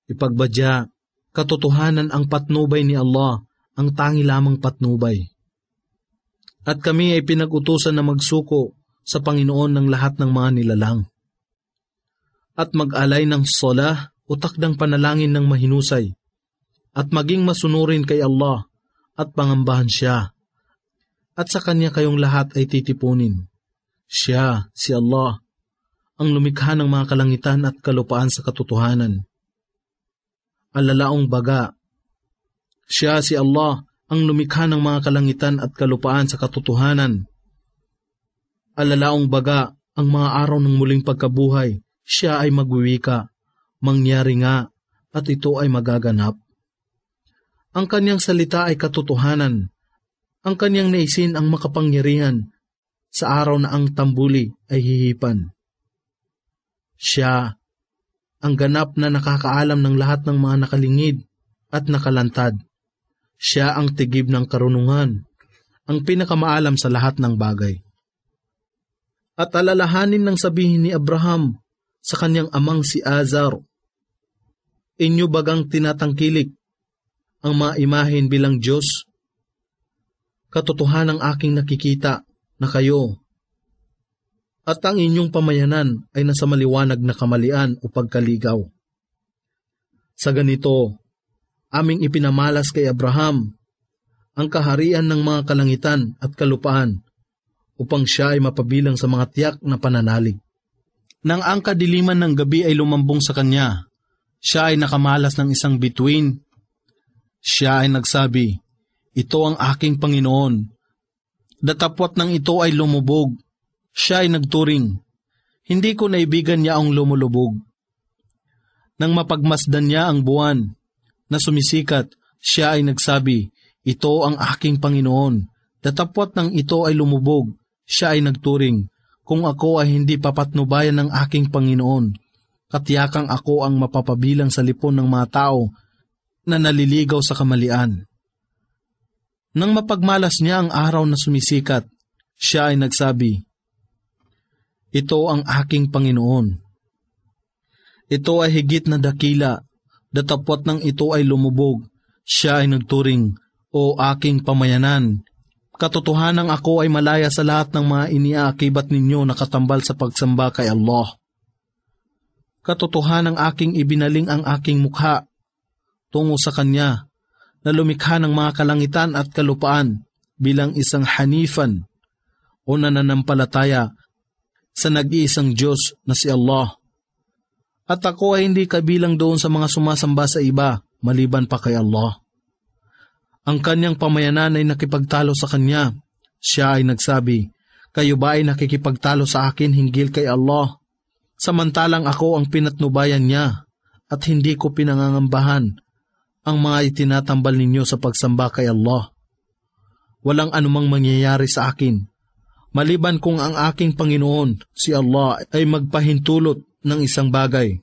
Ipagbadya, katotohanan ang patnubay ni Allah, ang tangi lamang patnubay. At kami ay pinag-utusan na magsuko sa Panginoon ng lahat ng mga nilalang. At mag-alay ng sola o takdang panalangin ng mahinusay, at maging masunurin kay Allah at pangambahan siya. At sa kanya kayong lahat ay titipunin. Siya, si Allah, ang lumikha ng mga kalangitan at kalupaan sa katotohanan. Alalaong baga, siya si Allah ang lumikha ng mga kalangitan at kalupaan sa katotohanan. Alalaong baga ang mga araw ng muling pagkabuhay, siya ay magwiwika, mangyari nga, at ito ay magaganap. Ang kanyang salita ay katotohanan, ang kanyang naisin ang makapangyarihan, sa araw na ang tambuli ay hihipan. Siya, ang ganap na nakakaalam ng lahat ng mga nakalingid at nakalantad. Siya ang tigib ng karunungan, ang pinakamaalam sa lahat ng bagay. At alalahanin ng sabihin ni Abraham sa kanyang amang si Azar, "Inyo bagang tinatangkilik ang mga imahen bilang Diyos? Katotohanang aking nakikita na kayo, at ang inyong pamayanan ay nasa maliwanag na kamalian o pagkaligaw." Sa ganito, aming ipinamalas kay Abraham ang kaharian ng mga kalangitan at kalupaan upang siya ay mapabilang sa mga tiyak na pananalig. Nang ang kadiliman ng gabi ay lumambong sa kanya, siya ay nakamalas ng isang bituin. Siya ay nagsabi, "Ito ang aking Panginoon." Datapwat nang ito ay lumubog, siya ay nagturing, "Hindi ko naibigan niya ang lumulubog." Nang mapagmasdan niya ang buwan na sumisikat, siya ay nagsabi, "Ito ang aking Panginoon." Datapwat nang ito ay lumubog, siya ay nagturing, "Kung ako ay hindi papatnubayan ng aking Panginoon, katiyakang ako ang mapapabilang sa lipon ng mga tao na naliligaw sa kamalian." Nang mapagmalas niya ang araw na sumisikat, siya ay nagsabi, "Ito ang aking Panginoon." Ito ay higit na dakila, datapwat nang ito ay lumubog, siya ay nagturing, "O aking pamayanan, katotohanang ako ay malaya sa lahat ng mga iniaakibat ninyo na katambal sa pagsamba kay Allah. Katotohanang aking ibinaling ang aking mukha tungo sa Kanya, na lumikha ng mga kalangitan at kalupaan bilang isang hanifan o nananampalataya sa nag-iisang Diyos na si Allah. At ako ay hindi kabilang doon sa mga sumasamba sa iba maliban pa kay Allah. Ang kanyang pamayanan ay nakipagtalo sa kanya. Siya ay nagsabi, kayo ba ay nakikipagtalo sa akin hinggil kay Allah? Samantalang ako ang pinatnubayan niya at hindi ko pinangangambahan ang mga itinatambal ninyo sa pagsamba kay Allah. Walang anumang mangyayari sa akin, maliban kung ang aking Panginoon, si Allah, ay magpahintulot ng isang bagay.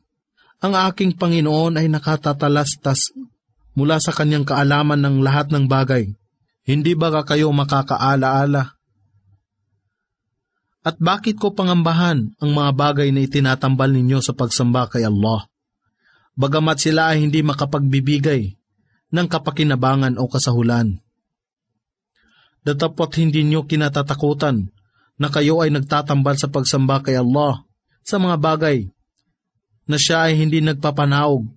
Ang aking Panginoon ay nakatatalastas mula sa kanyang kaalaman ng lahat ng bagay. Hindi ba kayo makakaalaala? At bakit ko pangambahan ang mga bagay na itinatambal ninyo sa pagsamba kay Allah? Bagamat sila ay hindi makapagbibigay ng kapakinabangan o kasahulan. Datapot hindi nyo kinatatakutan na kayo ay nagtatambal sa pagsamba kay Allah sa mga bagay na siya ay hindi nagpapanaog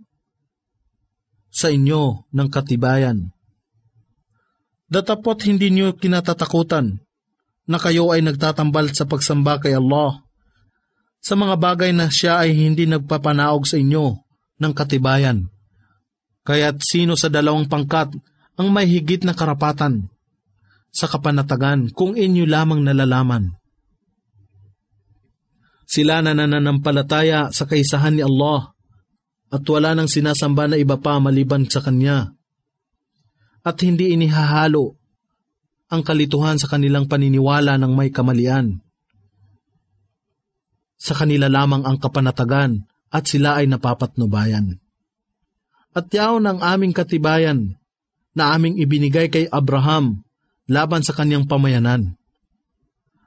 sa inyo ng katibayan. Datapot hindi nyo kinatatakutan na kayo ay nagtatambal sa pagsamba kay Allah sa mga bagay na siya ay hindi nagpapanaog sa inyo ng katibayan. Kaya't sino sa dalawang pangkat ang may higit na karapatan sa kapanatagan kung inyo lamang nalalaman? Sila na nananampalataya sa kaisahan ni Allah at wala nang sinasamba na iba pa maliban sa Kanya, at hindi inihahalo ang kalituhan sa kanilang paniniwala ng may kamalian. Sa kanila lamang ang kapanatagan at sila ay napapatnubayan. At yaon ang aming katibayan na aming ibinigay kay Abraham laban sa kanyang pamayanan.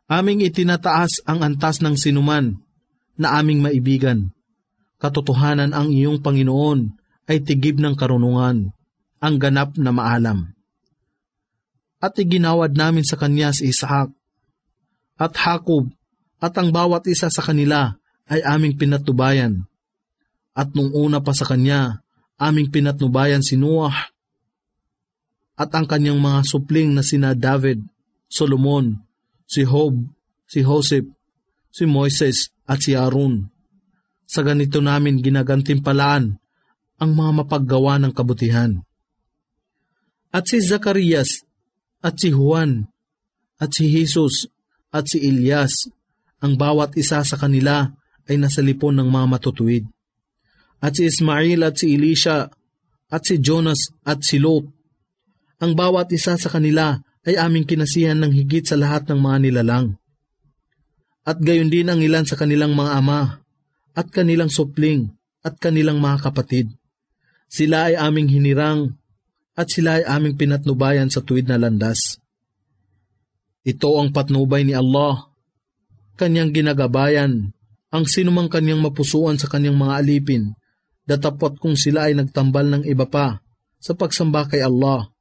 Aming itinataas ang antas ng sinuman na aming maibigan. Katotohanan ang iyong Panginoon ay tigib ng karunungan, ang ganap na maalam. At iginawad namin sa kanya si Isaac at Jacob, at ang bawat isa sa kanila ay aming pinatnubayan. At nung una pa sa kanya, aming pinatnubayan si Noah at ang kanyang mga supling na sina David, Solomon, si Job, si Joseph, si Moises at si Aaron. Sa ganito namin ginagantimpalaan ang mga mapaggawa ng kabutihan. At si Zacarias, at si Juan, at si Jesus, at si Elias, ang bawat isa sa kanila ay nasa lipon ng mga matutuwid. At si Ismail at si Elisha, at si Jonas at si Lot, ang bawat isa sa kanila ay aming kinasihan ng higit sa lahat ng mga nilalang. At gayon din ang ilan sa kanilang mga ama, at kanilang supling, at kanilang mga kapatid. Sila ay aming hinirang, at sila ay aming pinatnubayan sa tuwid na landas. Ito ang patnubay ni Allah, kanyang ginagabayan, ang sinumang kanyang mapusuan sa kanyang mga alipin, datapot kung sila ay nagtambal ng iba pa sa pagsamba kay Allah.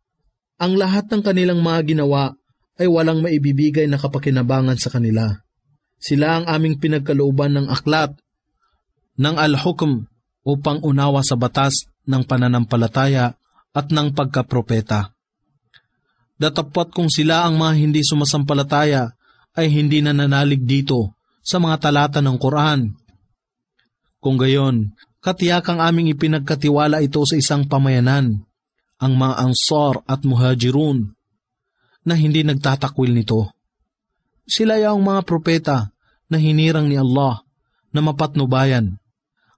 Ang lahat ng kanilang mga ginawa ay walang maibibigay na kapakinabangan sa kanila. Sila ang aming pinagkalooban ng aklat, ng al-hukm upang unawa sa batas ng pananampalataya at ng pagkapropeta. Datapot kung sila ang mga hindi sumasampalataya ay hindi nananalig dito sa mga talata ng Quran. Kung gayon, katiyakang aming ipinagkatiwala ito sa isang pamayanan, ang mga Ansar at Muhajirun, na hindi nagtatakwil nito. Sila ay ang mga propeta na hinirang ni Allah na mapatnubayan,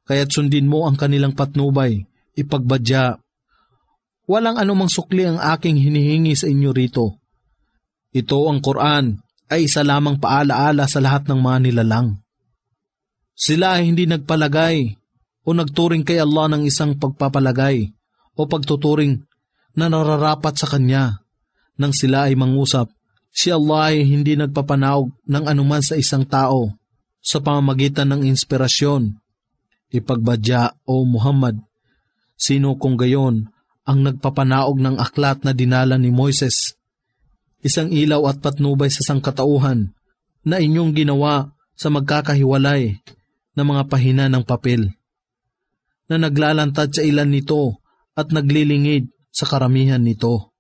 kaya't sundin mo ang kanilang patnubay, ipagbadya. Walang anumang sukli ang aking hinihingi sa inyo rito. Ito ang Quran ay isa lamang paalaala sa lahat ng mga nilalang. Sila ay hindi nagpalagay o nagturing kay Allah ng isang pagpapalagay o pagtuturing na nararapat sa Kanya. Nang sila ay mangusap, si Allah ay hindi nagpapanaog ng anuman sa isang tao sa pamamagitan ng inspirasyon. Ipagbadya, O Muhammad, sino kung gayon ang nagpapanaog ng aklat na dinala ni Moises, isang ilaw at patnubay sa sangkatauhan na inyong ginawa sa magkakahiwalay na mga pahina ng papel, na naglalantad sa ilan nito at naglilingid sa karamihan nito.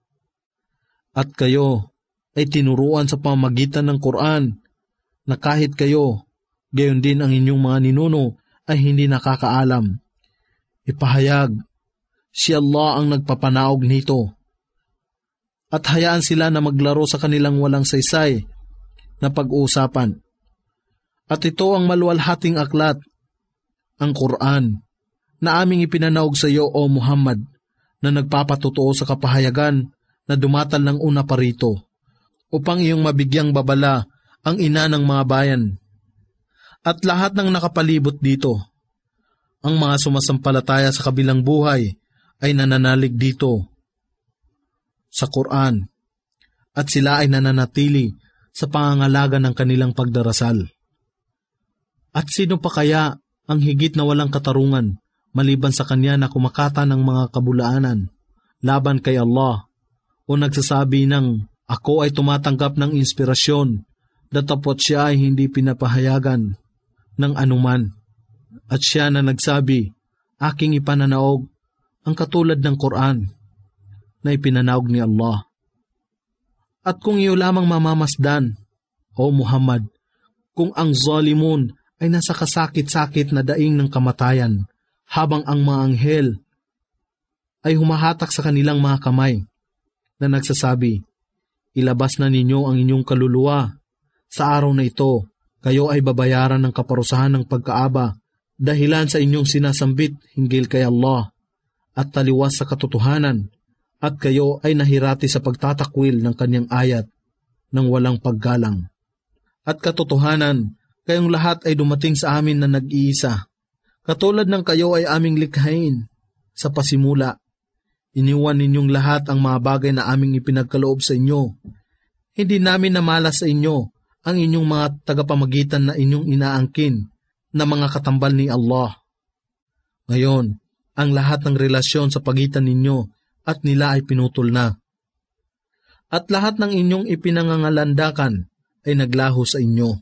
At kayo ay tinuruan sa pamamagitan ng Quran na kahit kayo Gayon din ang inyong mga ninuno ay hindi nakakaalam. Ipahayag, si Allah ang nagpapanaog nito. At hayaan sila na maglaro sa kanilang walang saysay na pag-uusapan. At ito ang maluwalhating aklat, ang Quran, na aming ipinanaog sa iyo, O Muhammad, na nagpapatotoo sa kapahayagan na dumatal ng una pa rito, upang iyong mabigyang babala ang ina ng mga bayan. At lahat ng nakapalibot dito, ang mga sumasampalataya sa kabilang buhay ay nananalig dito sa Quran, at sila ay nananatili sa pangangalaga ng kanilang pagdarasal. At sino pa kaya ang higit na walang katarungan maliban sa kanya na kumakata ng mga kabulaanan laban kay Allah o nagsasabi ng ako ay tumatanggap ng inspirasyon, datapot siya ay hindi pinapahayagan ng anuman. At siya na nagsabi, aking ipananaog ang katulad ng Quran na ipinanaog ni Allah. At kung iyo lamang mamamasdan, O Muhammad, kung ang zalimun ay nasa kasakit-sakit na daing ng kamatayan, habang ang mga anghel ay humahatak sa kanilang mga kamay na nagsasabi, ilabas na ninyo ang inyong kaluluwa. Sa araw na ito, kayo ay babayaran ng kaparusahan ng pagkaaba dahilan sa inyong sinasambit hinggil kay Allah at taliwas sa katotohanan, at kayo ay nahirati sa pagtatakwil ng kanyang ayat ng walang paggalang. At katotohanan, kayong lahat ay dumating sa amin na nag-iisa. Katulad ng kayo ay aming likhain sa pasimula. Iniwan ninyong lahat ang mga bagay na aming ipinagkaloob sa inyo. Hindi namin namalas sa inyo ang inyong mga tagapamagitan na inyong inaangkin na mga katambal ni Allah. Ngayon, ang lahat ng relasyon sa pagitan ninyo at nila ay pinutol na. At lahat ng inyong ipinangangalandakan ay naglaho sa inyo.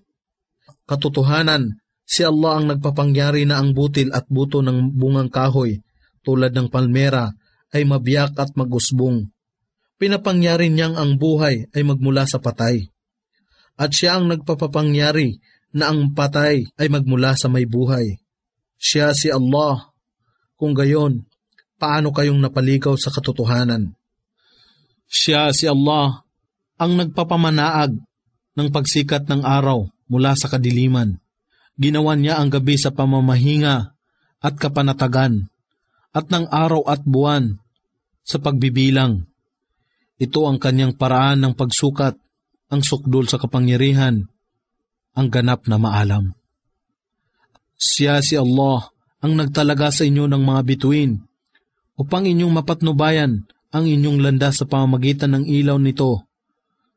Katotohanan, si Allah ang nagpapangyari na ang butil at buto ng bungang kahoy tulad ng palmera ay mabiyak at magusbong. Pinapangyari niyang ang buhay ay magmula sa patay. At siya ang nagpapapangyari na ang patay ay magmula sa may buhay. Siya si Allah. Kung gayon, paano kayong napaligaw sa katotohanan? Siya si Allah ang nagpapamanaag ng pagsikat ng araw mula sa kadiliman. Ginawa niya ang gabi sa pamamahinga at kapanatagan, at ng araw at buwan sa pagbibilang. Ito ang kanyang paraan ng pagsukat, ang sukdol sa kapangyarihan, ang ganap na maalam. Siya si Allah ang nagtalaga sa inyo ng mga bituin, upang inyong mapatnubayan ang inyong landas sa pamamagitan ng ilaw nito,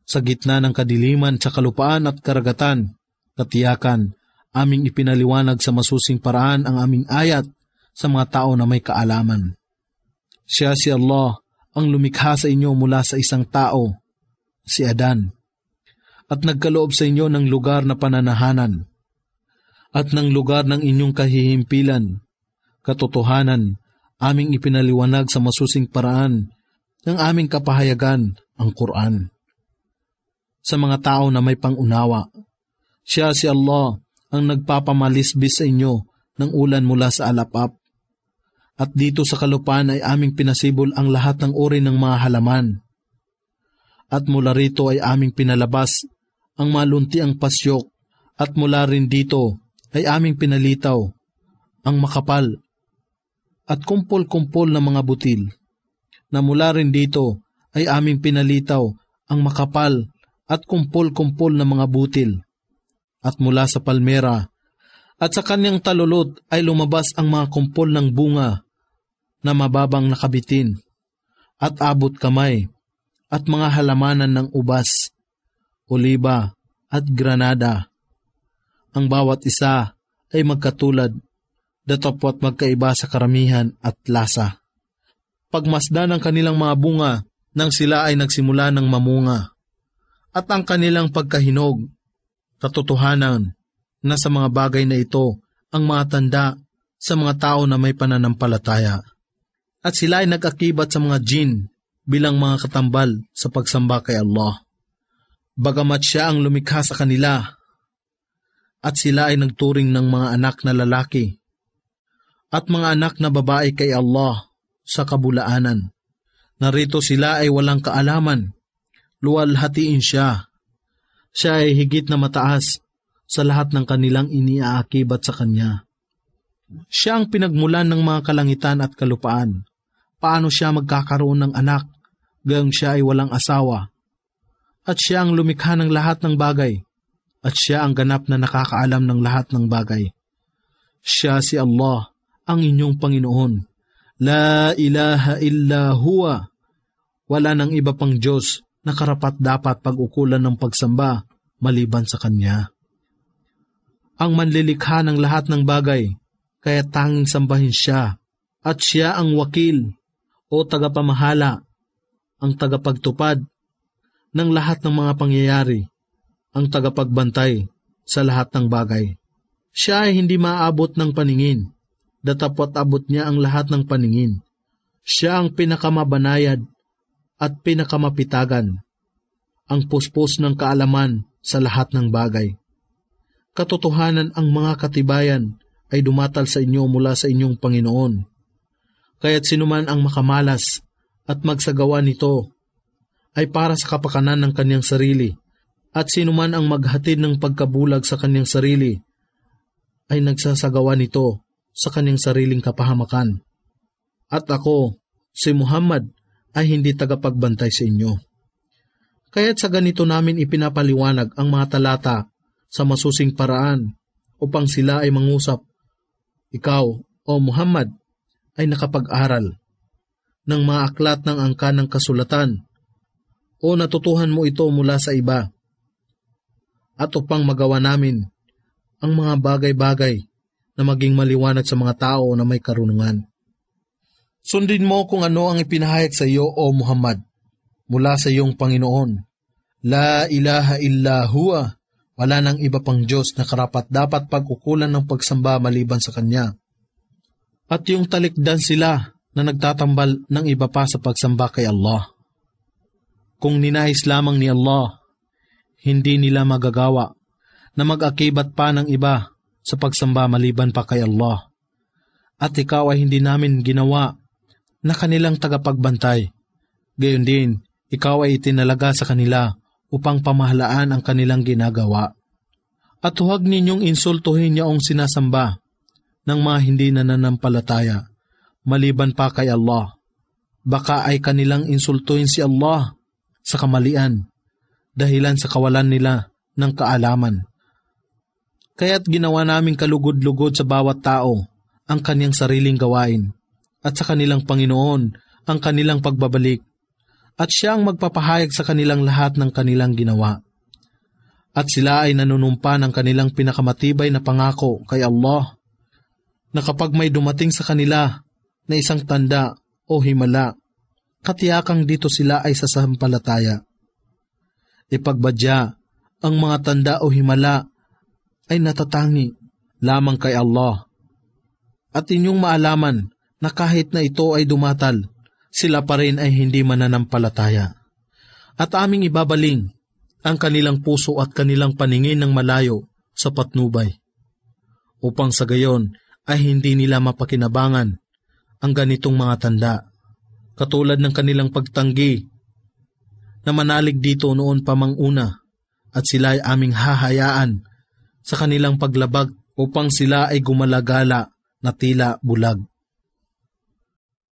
sa gitna ng kadiliman sa kalupaan at karagatan. Katiyakan, aming ipinaliwanag sa masusing paraan ang aming ayat sa mga tao na may kaalaman. Siya si Allah ang lumikha sa inyo mula sa isang tao, si Adan, at nagkaloob sa inyo ng lugar na pananahanan, at ng lugar ng inyong kahihimpilan. Katotohanan, aming ipinaliwanag sa masusing paraan ng aming kapahayagan, ang Quran, sa mga tao na may pangunawa. Siya si Allah ang nagpapamalisbis sa inyo ng ulan mula sa alapap. At dito sa kalupaan ay aming pinasibol ang lahat ng uri ng mga halaman. At mula rito ay aming pinalabas ang maluntiang pasyok, at mula rin dito ay aming pinalitaw ang makapal at kumpol-kumpol na mga butil, na mula rin dito ay aming pinalitaw ang makapal at kumpol-kumpol na mga butil. At mula sa palmera at sa kanyang talulot ay lumabas ang mga kumpol ng bunga na mababang nakabitin at abot kamay, at mga halamanan ng ubas, oliba at granada. Ang bawat isa ay magkatulad, datapwat magkaiba sa karamihan at lasa. Pagmasdan ng kanilang mga bunga nang sila ay nagsimula ng mamunga, at ang kanilang pagkahinog. Katotohanan na sa mga bagay na ito ang mga tanda sa mga tao na may pananampalataya. At sila ay nag-akibat sa mga jin bilang mga katambal sa pagsamba kay Allah. Bagamat siya ang lumikha sa kanila, at sila ay nagturing ng mga anak na lalaki at mga anak na babae kay Allah sa kabulaanan. Narito sila ay walang kaalaman, luwalhatiin siya. Siya ay higit na mataas sa lahat ng kanilang iniaakibat sa Kanya. Siya ang pinagmulan ng mga kalangitan at kalupaan. Paano siya magkakaroon ng anak, gayong siya ay walang asawa? At siya ang lumikha ng lahat ng bagay, at siya ang ganap na nakakaalam ng lahat ng bagay. Siya si Allah, ang inyong Panginoon. La ilaha illa huwa. Wala nang iba pang Diyos na karapat-dapat pag-ukulan ng pagsamba maliban sa Kanya. Ang manlilikha ng lahat ng bagay, kaya tanging sambahin siya, at siya ang wakil o tagapamahala, ang tagapagtupad ng lahat ng mga pangyayari, ang tagapagbantay sa lahat ng bagay. Siya ay hindi maaabot ng paningin, datapwat-abot niya ang lahat ng paningin. Siya ang pinakamabanayad at pinakamapitagan, ang puspos ng kaalaman sa lahat ng bagay. Katotohanan ang mga katibayan ay dumatal sa inyo mula sa inyong Panginoon. Kaya't sinuman ang makamalas at magsagawa nito ay para sa kapakanan ng kanyang sarili, at sinuman ang maghatid ng pagkabulag sa kanyang sarili ay nagsasagawa nito sa kanyang sariling kapahamakan. At ako, si Muhammad, ay hindi tagapagbantay sa inyo. Kaya't sa ganito namin ipinapaliwanag ang mga talata sa masusing paraan upang sila ay mangusap. Ikaw, o Muhammad, ay nakapag-aral ng mga aklat ng angkan ng kasulatan o natutuhan mo ito mula sa iba, at upang magawa namin ang mga bagay-bagay na maging maliwanag sa mga tao na may karunungan. Sundin mo kung ano ang ipinahayag sa iyo, o Muhammad, mula sa iyong Panginoon. La ilaha illa huwa. Wala nang iba pang Diyos na karapat-dapat pag-ukulan ng pagsamba maliban sa Kanya. At yung talikdan sila na nagtatambal ng iba pa sa pagsamba kay Allah. Kung ninais lamang ni Allah, hindi nila magagawa na mag-akibat pa ng iba sa pagsamba maliban pa kay Allah. At ikaw ay hindi namin ginawa na kanilang tagapagbantay. Gayon din, ikaw ay itinalaga sa kanila upang pamahalaan ang kanilang ginagawa. At huwag ninyong insultuhin yaong sinasamba ng mga hindi nananampalataya, maliban pa kay Allah. Baka ay kanilang insultuhin si Allah sa kamalian, dahilan sa kawalan nila ng kaalaman. Kaya't ginawa naming kalugod-lugod sa bawat tao ang kanyang sariling gawain, at sa kanilang Panginoon ang kanilang pagbabalik, at siya ang magpapahayag sa kanilang lahat ng kanilang ginawa. At sila ay nanunumpa ng kanilang pinakamatibay na pangako kay Allah, na kapag may dumating sa kanila na isang tanda o himala, katiyakang dito sila ay sasampalataya. Ipagbadya ang mga tanda o himala ay natatangi lamang kay Allah. At inyong maalaman na kahit na ito ay dumatal, sila pa rin ay hindi mananampalataya. At aming ibabaling ang kanilang puso at kanilang paningin ng malayo sa patnubay, upang sa gayon ay hindi nila mapakinabangan ang ganitong mga tanda, katulad ng kanilang pagtanggi na manalig dito noon pa mang una, at sila ay aming hahayaan sa kanilang paglabag upang sila ay gumalagala na tila bulag.